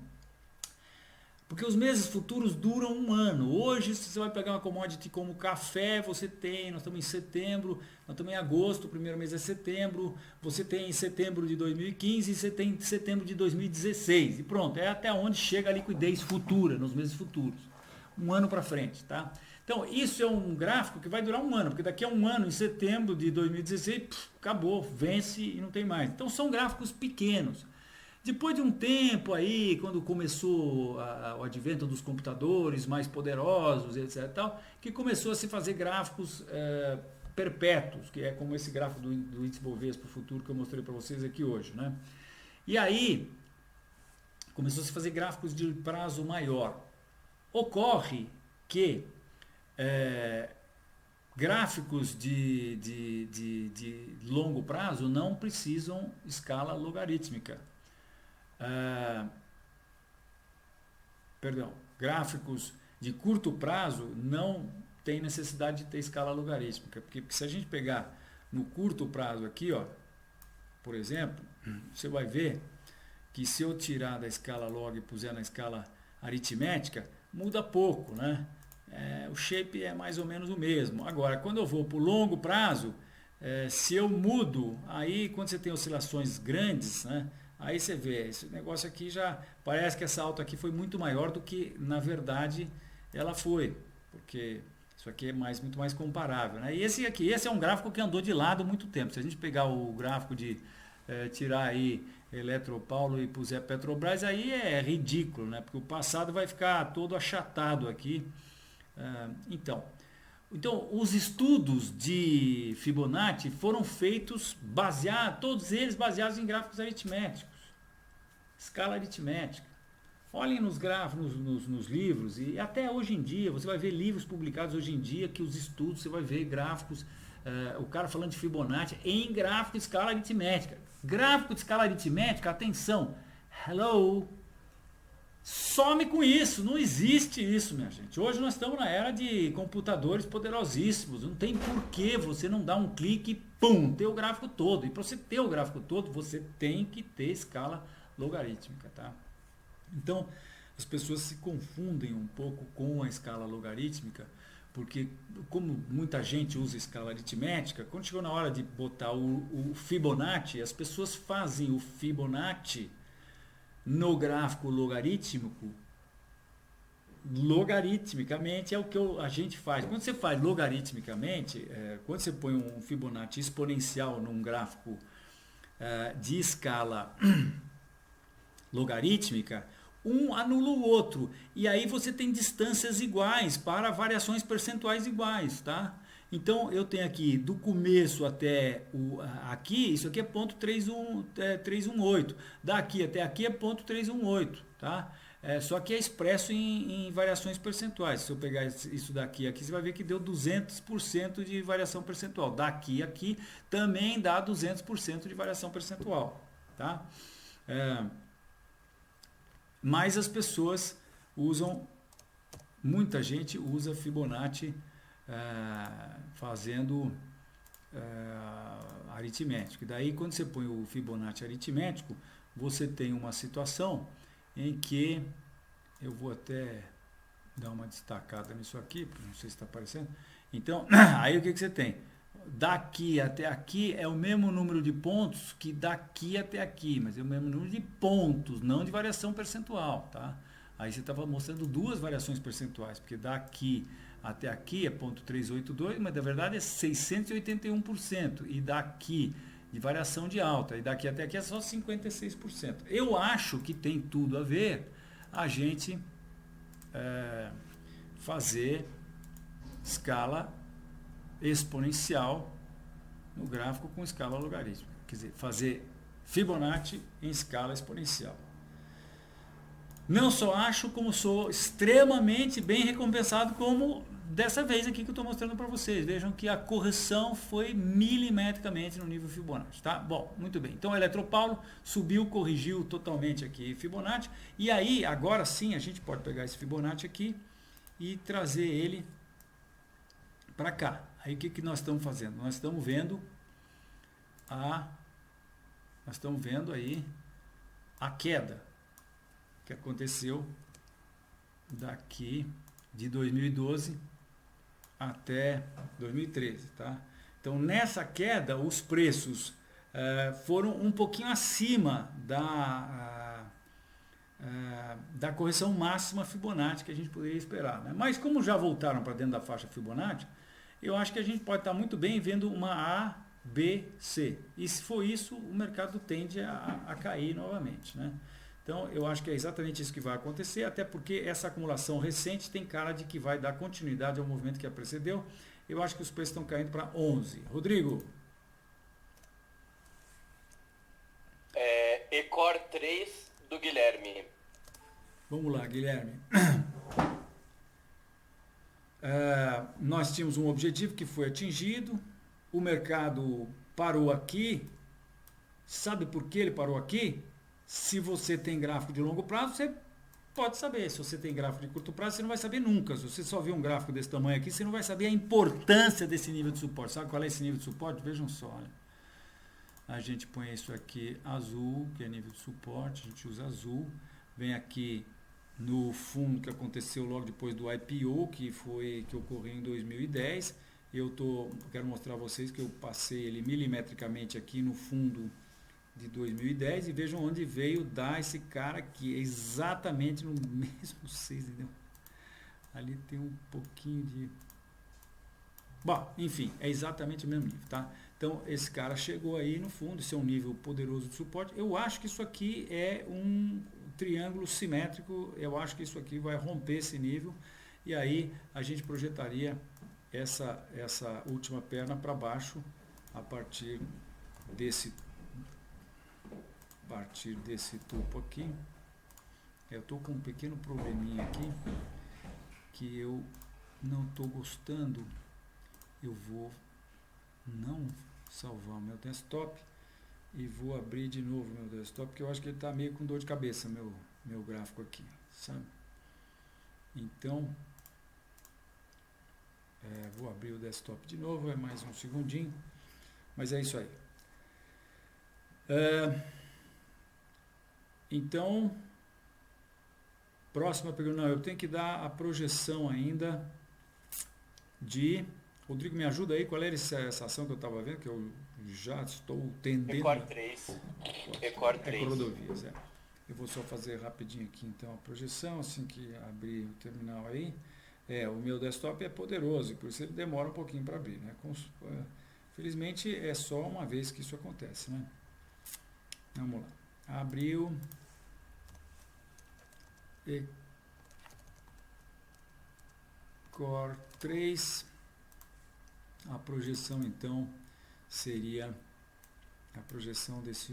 Speaker 1: Porque os meses futuros duram um ano. Hoje, se você vai pegar uma commodity como café, nós estamos em setembro, nós estamos em agosto, o primeiro mês é setembro, você tem setembro de 2015 e você tem setembro de 2016. E pronto, é até onde chega a liquidez futura, nos meses futuros. Um ano para frente, tá? Então, isso é um gráfico que vai durar um ano, porque daqui a um ano, em setembro de 2016, acabou, vence e não tem mais. Então, são gráficos pequenos. Depois de um tempo aí, quando começou o advento dos computadores mais poderosos, etc. Tal, que começou a se fazer gráficos perpétuos, que é como esse gráfico do índice Bovespa futuro que eu mostrei para vocês aqui hoje, né? E aí, começou a se fazer gráficos de prazo maior. Ocorre que gráficos de longo prazo não precisam escala logarítmica. Gráficos de curto prazo não tem necessidade de ter escala logarítmica, porque se a gente pegar no curto prazo aqui, ó, por exemplo, você vai ver que se eu tirar da escala log e puser na escala aritmética, muda pouco, né? O shape é mais ou menos o mesmo. Agora, quando eu vou para o longo prazo, se eu mudo, aí quando você tem oscilações grandes, né? Aí você vê, esse negócio aqui já parece que essa alta aqui foi muito maior do que na verdade ela foi, porque isso aqui é muito mais comparável, né? E esse é um gráfico que andou de lado há muito tempo. Se a gente pegar o gráfico de tirar aí Eletropaulo e puser Petrobras, aí é ridículo, né? Porque o passado vai ficar todo achatado aqui. Então, os estudos de Fibonacci foram feitos todos eles baseados em gráficos aritméticos, escala aritmética. Olhem nos gráficos, nos livros, e até hoje em dia, você vai ver livros publicados hoje em dia que os estudos, você vai ver gráficos, o cara falando de Fibonacci em gráfico de escala aritmética. Gráfico de escala aritmética, atenção, some com isso, não existe isso, minha gente. Hoje nós estamos na era de computadores poderosíssimos, não tem por que você não dar um clique e pum, ter o gráfico todo. E para você ter o gráfico todo, você tem que ter escala logarítmica, tá? Então, as pessoas se confundem um pouco com a escala logarítmica, porque como muita gente usa escala aritmética, quando chegou na hora de botar o Fibonacci, as pessoas fazem o Fibonacci no gráfico logarítmico. Logaritmicamente é o que a gente faz. Quando você faz logaritmicamente, quando você põe um Fibonacci exponencial num gráfico de escala logarítmica, um anula o outro. E aí você tem distâncias iguais para variações percentuais iguais, tá? Então eu tenho aqui do começo até aqui, isso aqui é ponto 318. Daqui até aqui é ponto 318, tá? Só que é expresso em variações percentuais. Se eu pegar isso daqui aqui, você vai ver que deu 200% de variação percentual. Daqui a aqui também dá 200% de variação percentual, tá? Mas as pessoas usam, muita gente usa Fibonacci fazendo aritmético. E daí, quando você põe o Fibonacci aritmético, você tem uma situação em que, eu vou até dar uma destacada nisso aqui, não sei se está aparecendo. Então, aí o que você tem? Daqui até aqui é o mesmo número de pontos que daqui até aqui, mas é o mesmo número de pontos, não de variação percentual, tá? Aí você estava mostrando duas variações percentuais, porque daqui até aqui é 0,382, mas na verdade é 681%, e daqui de variação de alta, e daqui até aqui é só 56%. Eu acho que tem tudo a ver a gente fazer escala exponencial no gráfico com escala logarítmica. Quer dizer, fazer Fibonacci em escala exponencial. Não só acho, como sou extremamente bem recompensado, como dessa vez aqui que eu estou mostrando para vocês. Vejam que a correção foi milimetricamente no nível Fibonacci, tá? Bom, muito bem. Então, o Eletropaulo subiu, corrigiu totalmente aqui Fibonacci. E aí, agora sim, a gente pode pegar esse Fibonacci aqui e trazer ele para cá. Aí o que nós estamos fazendo? Nós estamos vendo aí a queda que aconteceu daqui de 2012 até 2013, tá? Então, nessa queda, os preços foram um pouquinho acima da correção máxima Fibonacci que a gente poderia esperar, né? Mas como já voltaram para dentro da faixa Fibonacci, eu acho que a gente pode estar muito bem vendo uma A, B, C. E se for isso, o mercado tende a cair novamente, né? Então, eu acho que é exatamente isso que vai acontecer, até porque essa acumulação recente tem cara de que vai dar continuidade ao movimento que a precedeu. Eu acho que os preços estão caindo para 11. Rodrigo?
Speaker 2: Ecor 3 do Guilherme.
Speaker 1: Vamos lá, Guilherme. Nós tínhamos um objetivo que foi atingido, o mercado parou aqui. Sabe por que ele parou aqui? Se você tem gráfico de longo prazo, você pode saber. Se você tem gráfico de curto prazo, você não vai saber nunca. Se você só vê um gráfico desse tamanho aqui, você não vai saber a importância desse nível de suporte. Sabe qual é esse nível de suporte? Vejam só. Olha. A gente põe isso aqui azul, que é nível de suporte, a gente usa azul. Vem aqui no fundo que aconteceu logo depois do IPO, que ocorreu em 2010. Quero mostrar a vocês que eu passei ele milimetricamente aqui no fundo de 2010 e vejam onde veio dar esse cara aqui, exatamente no mesmo 6, entendeu? Ali tem um pouquinho de... Bom, enfim, é exatamente o mesmo nível, tá? Então, esse cara chegou aí no fundo, esse é um nível poderoso de suporte. Eu acho que isso aqui é um triângulo simétrico, eu acho que isso aqui vai romper esse nível e aí a gente projetaria essa última perna para baixo a partir desse topo aqui. Eu estou com um pequeno probleminha aqui que eu não estou gostando. Eu vou não salvar o meu desktop e vou abrir de novo meu desktop, porque eu acho que ele está meio com dor de cabeça, meu gráfico aqui, sabe? Então, vou abrir o desktop de novo, é mais um segundinho, mas é isso aí. Então, Próxima pergunta. Não, eu tenho que dar a projeção ainda de... Rodrigo, me ajuda aí. Qual era essa ação que eu estava vendo? Que eu já estou tendendo...
Speaker 2: Record 3. Record 3.
Speaker 1: Rodovias, é. Eu vou só fazer rapidinho aqui, então, a projeção, assim que abrir o terminal aí. O meu desktop é poderoso, por isso ele demora um pouquinho para abrir, né? Felizmente, é só uma vez que isso acontece, né? Vamos lá. Abriu. Core 3. A projeção, então, seria a projeção desse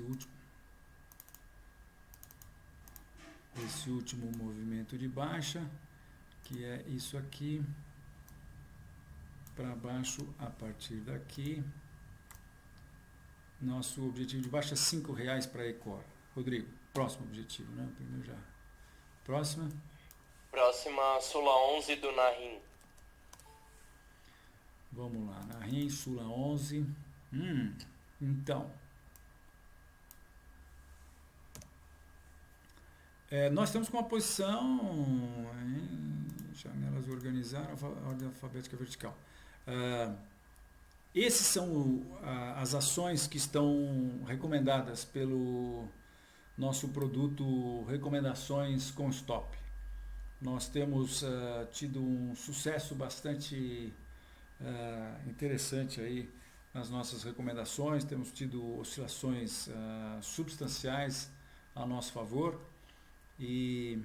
Speaker 1: último movimento de baixa, que é isso aqui, para baixo a partir daqui. Nosso objetivo de baixa é R$5 para a Ecor. Rodrigo, próximo objetivo, né? Primeiro já. Próxima.
Speaker 2: Próxima, Sula 11 do Narim.
Speaker 1: Vamos lá, Narim, Sula 11. Então. Nós estamos com uma posição em janelas organizar, ordem alfabética vertical. Esses são as ações que estão recomendadas pelo nosso produto Recomendações com Stop. Nós temos tido um sucesso bastante interessante aí nas nossas recomendações, temos tido oscilações substanciais a nosso favor e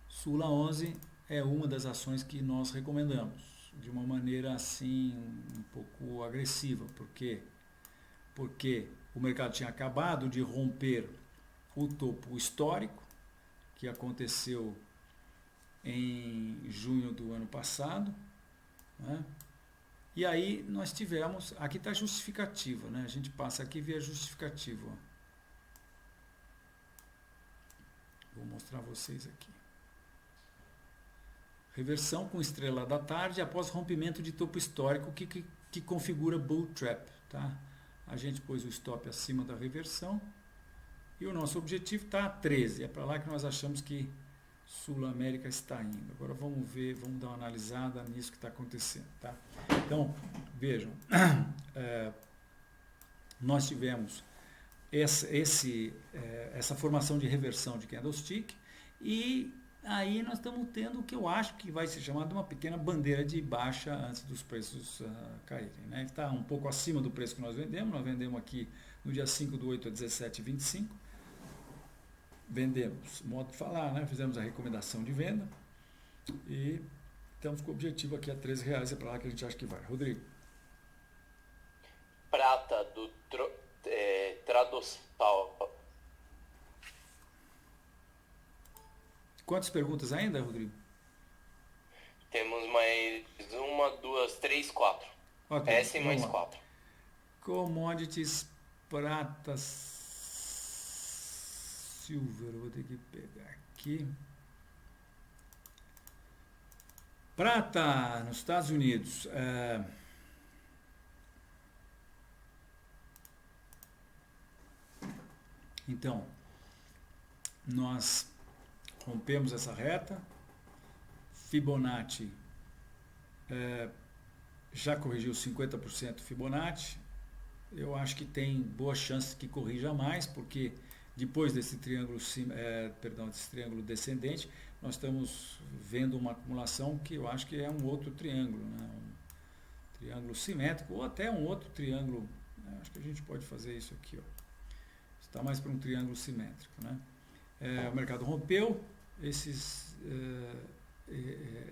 Speaker 1: Sula 11 é uma das ações que nós recomendamos de uma maneira assim um pouco agressiva. Por quê? Porque o mercado tinha acabado de romper o topo histórico que aconteceu em junho do ano passado, né? E aí nós tivemos, aqui está a justificativa, né? A gente passa aqui e vê a justificativa. Vou mostrar a vocês aqui. Reversão com estrela da tarde após rompimento de topo histórico que configura Bull Trap. Tá? A gente pôs o stop acima da reversão e o nosso objetivo está a 13. É para lá que nós achamos que Sul América está indo. Agora vamos ver, vamos dar uma analisada nisso que está acontecendo. Tá? Então, vejam, nós tivemos essa formação de reversão de candlestick e aí nós estamos tendo o que eu acho que vai ser chamado de uma pequena bandeira de baixa antes dos preços caírem. Né? Está um pouco acima do preço que nós vendemos aqui no dia 5/8 a 17,25. Vendemos, modo de falar, né? Fizemos a recomendação de venda e estamos com o objetivo aqui a R$13, é para lá que a gente acha que vai. Rodrigo.
Speaker 2: Prata do Tradospal.
Speaker 1: Quantas perguntas ainda, Rodrigo?
Speaker 2: Temos mais 1, 2, 3, 4.
Speaker 1: Okay,
Speaker 2: Essa e mais 4.
Speaker 1: Commodities, prata, silver, vou ter que pegar aqui. Prata nos Estados Unidos. Então, nós rompemos essa reta. Fibonacci já corrigiu 50% Fibonacci. Eu acho que tem boa chance que corrija mais, porque depois desse triângulo, desse triângulo descendente, nós estamos vendo uma acumulação que eu acho que é um outro triângulo, né? Um triângulo simétrico ou até um outro triângulo. Acho que a gente pode fazer isso aqui, ó. Está mais para um triângulo simétrico, né? O mercado rompeu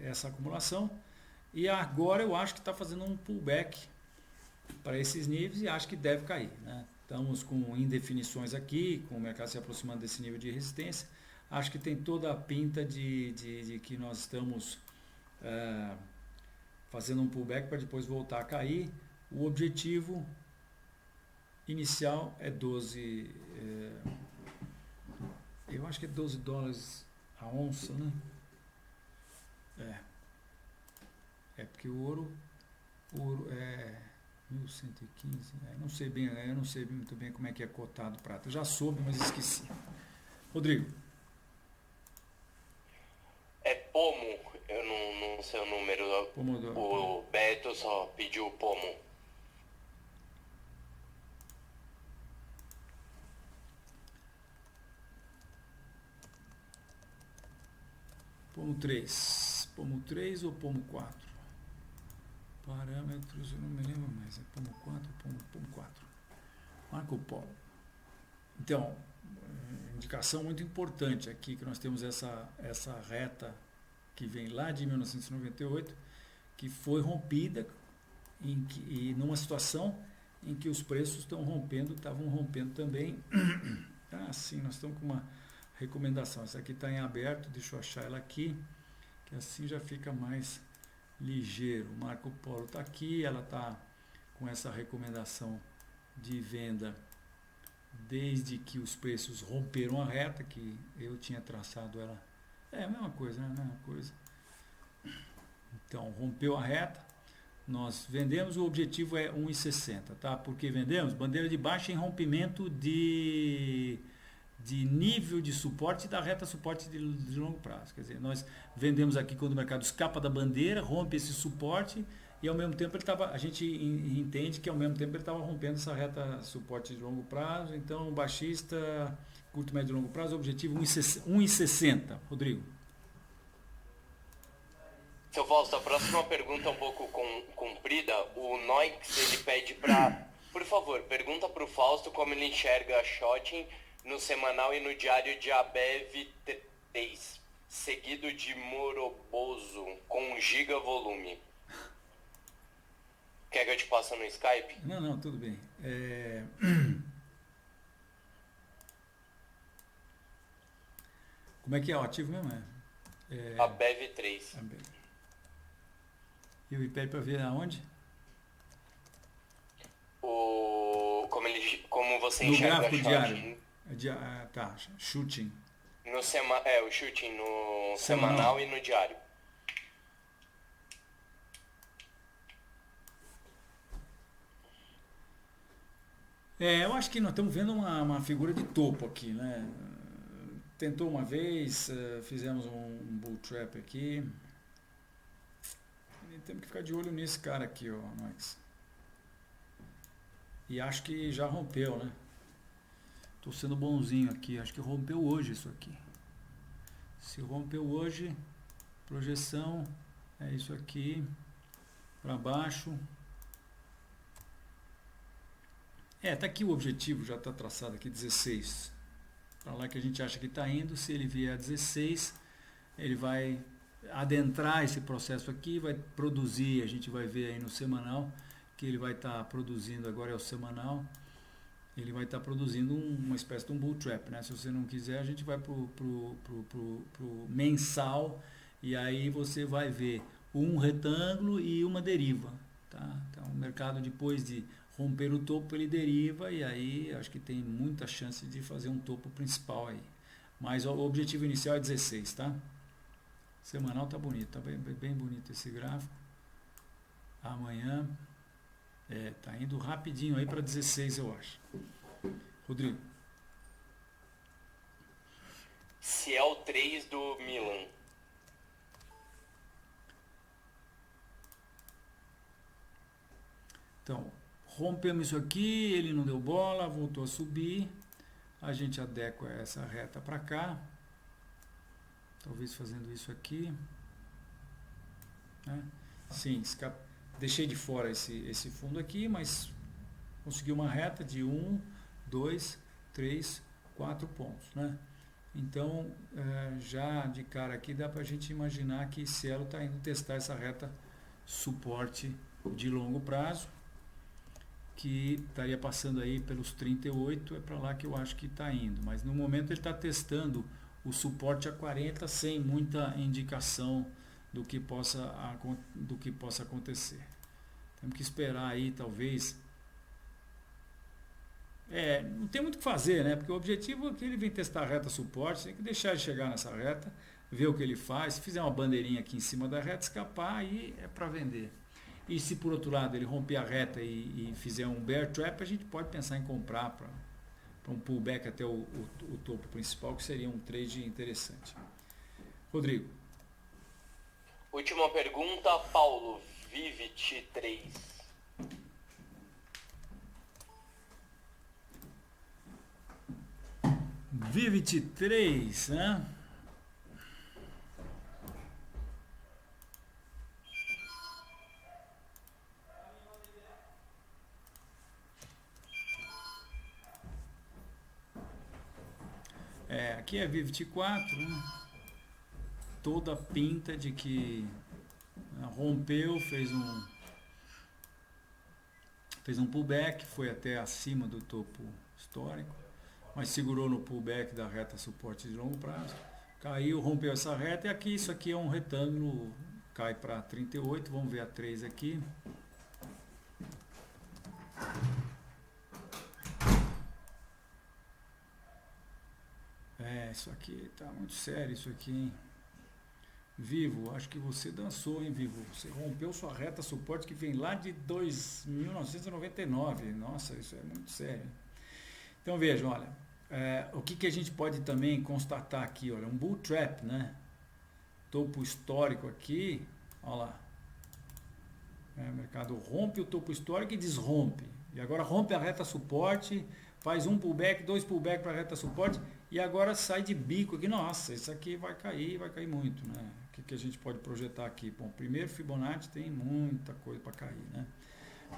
Speaker 1: essa acumulação e agora eu acho que está fazendo um pullback para esses níveis e acho que deve cair, né? Estamos com indefinições aqui, com o mercado se aproximando desse nível de resistência. Acho que tem toda a pinta de que nós estamos fazendo um pullback para depois voltar a cair. O objetivo inicial é 12, eu acho que é $12 a onça, né? Porque o ouro é 1.115, não sei bem, eu não sei muito bem como é que é cotado prata. Eu já soube, mas esqueci. Rodrigo.
Speaker 2: seu número.
Speaker 1: Pomodoro.
Speaker 2: O Beto só pediu o pomo.
Speaker 1: Pomo 3. Pomo 3 ou pomo 4? Parâmetros, eu não me lembro mais. É pomo 4 ou pomo 4? Marco Polo. Então, indicação muito importante aqui, que nós temos essa reta que vem lá de 1998, que foi rompida e numa situação em que os preços estavam rompendo também. Sim, nós estamos com uma recomendação. Essa aqui está em aberto, deixa eu achar ela aqui, que assim já fica mais ligeiro. O Marco Polo está aqui, ela está com essa recomendação de venda desde que os preços romperam a reta, que eu tinha traçado ela. É a mesma coisa, né? A mesma coisa. Então, rompeu a reta, nós vendemos, o objetivo é 1,60, tá? Porque vendemos bandeira de baixa em rompimento de nível de suporte da reta suporte de longo prazo. Quer dizer, nós vendemos aqui quando o mercado escapa da bandeira, rompe esse suporte e ao mesmo tempo a gente entende que ao mesmo tempo ele estava rompendo essa reta suporte de longo prazo. Então, baixista, curto, médio e longo prazo, objetivo 1,60. Rodrigo.
Speaker 2: Seu Fausto, a próxima pergunta é um pouco comprida. O Noix, ele pede para, por favor, pergunta para o Fausto como ele enxerga a shorting no semanal e no diário de Abev 3, seguido de Moroboso, com giga volume. Quer que eu te passe no Skype?
Speaker 1: Não, tudo bem. Como é que é o ativo mesmo?
Speaker 2: Abev 3.
Speaker 1: E o IPER para ver aonde?
Speaker 2: Como você
Speaker 1: no
Speaker 2: enxerga
Speaker 1: gráfico
Speaker 2: a shorting.
Speaker 1: diário. Tá, shooting.
Speaker 2: O shooting no semanal e no diário.
Speaker 1: Eu acho que nós estamos vendo uma figura de topo aqui, né? Tentou uma vez, fizemos um bull trap aqui. E temos que ficar de olho nesse cara aqui, ó, Max. E acho que já rompeu, né? Estou sendo bonzinho aqui, acho que rompeu hoje isso aqui. Se rompeu hoje, projeção é isso aqui, para baixo. Tá aqui o objetivo, já está traçado aqui, 16. Para lá que a gente acha que está indo, se ele vier a 16, ele vai adentrar esse processo aqui, vai produzir, a gente vai ver aí no semanal, que ele vai estar produzindo, agora é o semanal, ele vai estar produzindo uma espécie de um bull trap, né? Se você não quiser, a gente vai pro mensal, e aí você vai ver um retângulo e uma deriva, tá? Então o mercado, depois de romper o topo, ele deriva, e aí acho que tem muita chance de fazer um topo principal aí. Mas o objetivo inicial é 16, tá? Semanal tá bonito, tá bem bonito esse gráfico. Amanhã tá indo rapidinho aí para 16, eu acho. Rodrigo.
Speaker 2: Ciel 3 do Milan.
Speaker 1: Então, rompemos isso aqui, ele não deu bola, voltou a subir. A gente adequa essa reta para cá. Talvez fazendo isso aqui. Né? Sim, deixei de fora esse fundo aqui, mas consegui uma reta de 1, 2, 3, 4 pontos. Né? Então, já de cara aqui, dá para a gente imaginar que Cielo está indo testar essa reta suporte de longo prazo, que estaria passando aí pelos 38, é para lá que eu acho que está indo. Mas no momento ele está testando o suporte a 40 sem muita indicação do que possa acontecer. Temos que esperar aí, talvez. Não tem muito o que fazer, né? Porque o objetivo é que ele vem testar a reta suporte, tem que deixar ele chegar nessa reta, ver o que ele faz. Se fizer uma bandeirinha aqui em cima da reta, escapar, aí é para vender. E se por outro lado ele romper a reta e fizer um bear trap, a gente pode pensar em comprar para um pullback até o topo principal, que seria um trade interessante. Rodrigo.
Speaker 2: Última pergunta, Paulo, Vivit 3.
Speaker 1: Vivit 3, né? Aqui é Vivit 4, né? Toda pinta de que rompeu, fez um pullback, foi até acima do topo histórico, mas segurou no pullback da reta suporte de longo prazo, caiu, rompeu essa reta, e aqui isso aqui é um retângulo, cai para 38, vamos ver a 3 aqui. Isso aqui tá muito sério, isso aqui, hein? Vivo, acho que você dançou, hein, Vivo? Você rompeu sua reta suporte que vem lá de 1999. Nossa, isso é muito sério. Então vejam, olha, o que a gente pode também constatar aqui, olha, um bull trap, né? Topo histórico aqui, olha lá. O mercado rompe o topo histórico e desrompe. E agora rompe a reta suporte, faz um pullback, 2 pullback para a reta suporte e agora sai de bico aqui. Nossa, isso aqui vai cair muito, né? O que a gente pode projetar aqui? Bom, primeiro Fibonacci tem muita coisa para cair, né?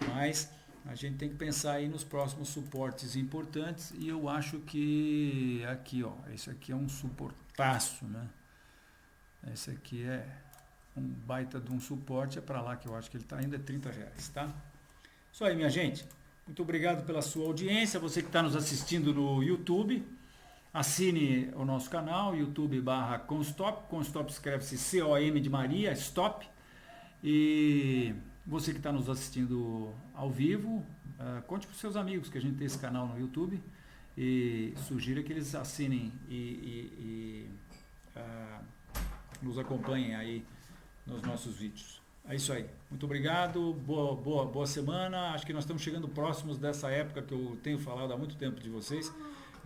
Speaker 1: Mas a gente tem que pensar aí nos próximos suportes importantes e eu acho que aqui, ó, esse aqui é um suportaço, né? Esse aqui é um baita de um suporte, é para lá que eu acho que ele está indo, é R$30, tá? Isso aí, minha gente. Muito obrigado pela sua audiência, você que está nos assistindo no YouTube. Assine o nosso canal, youtube.com/Constop. Constop escreve-se C-O-M de Maria, Stop. E você que está nos assistindo ao vivo, conte para os seus amigos que a gente tem esse canal no YouTube e sugira que eles assinem e nos acompanhem aí nos nossos vídeos. É isso aí. Muito obrigado. Boa semana. Acho que nós estamos chegando próximos dessa época que eu tenho falado há muito tempo de vocês,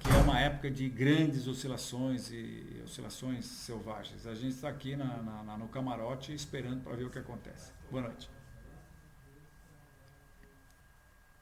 Speaker 1: que é uma época de grandes oscilações e oscilações selvagens. A gente está aqui no camarote esperando para ver o que acontece. Boa noite.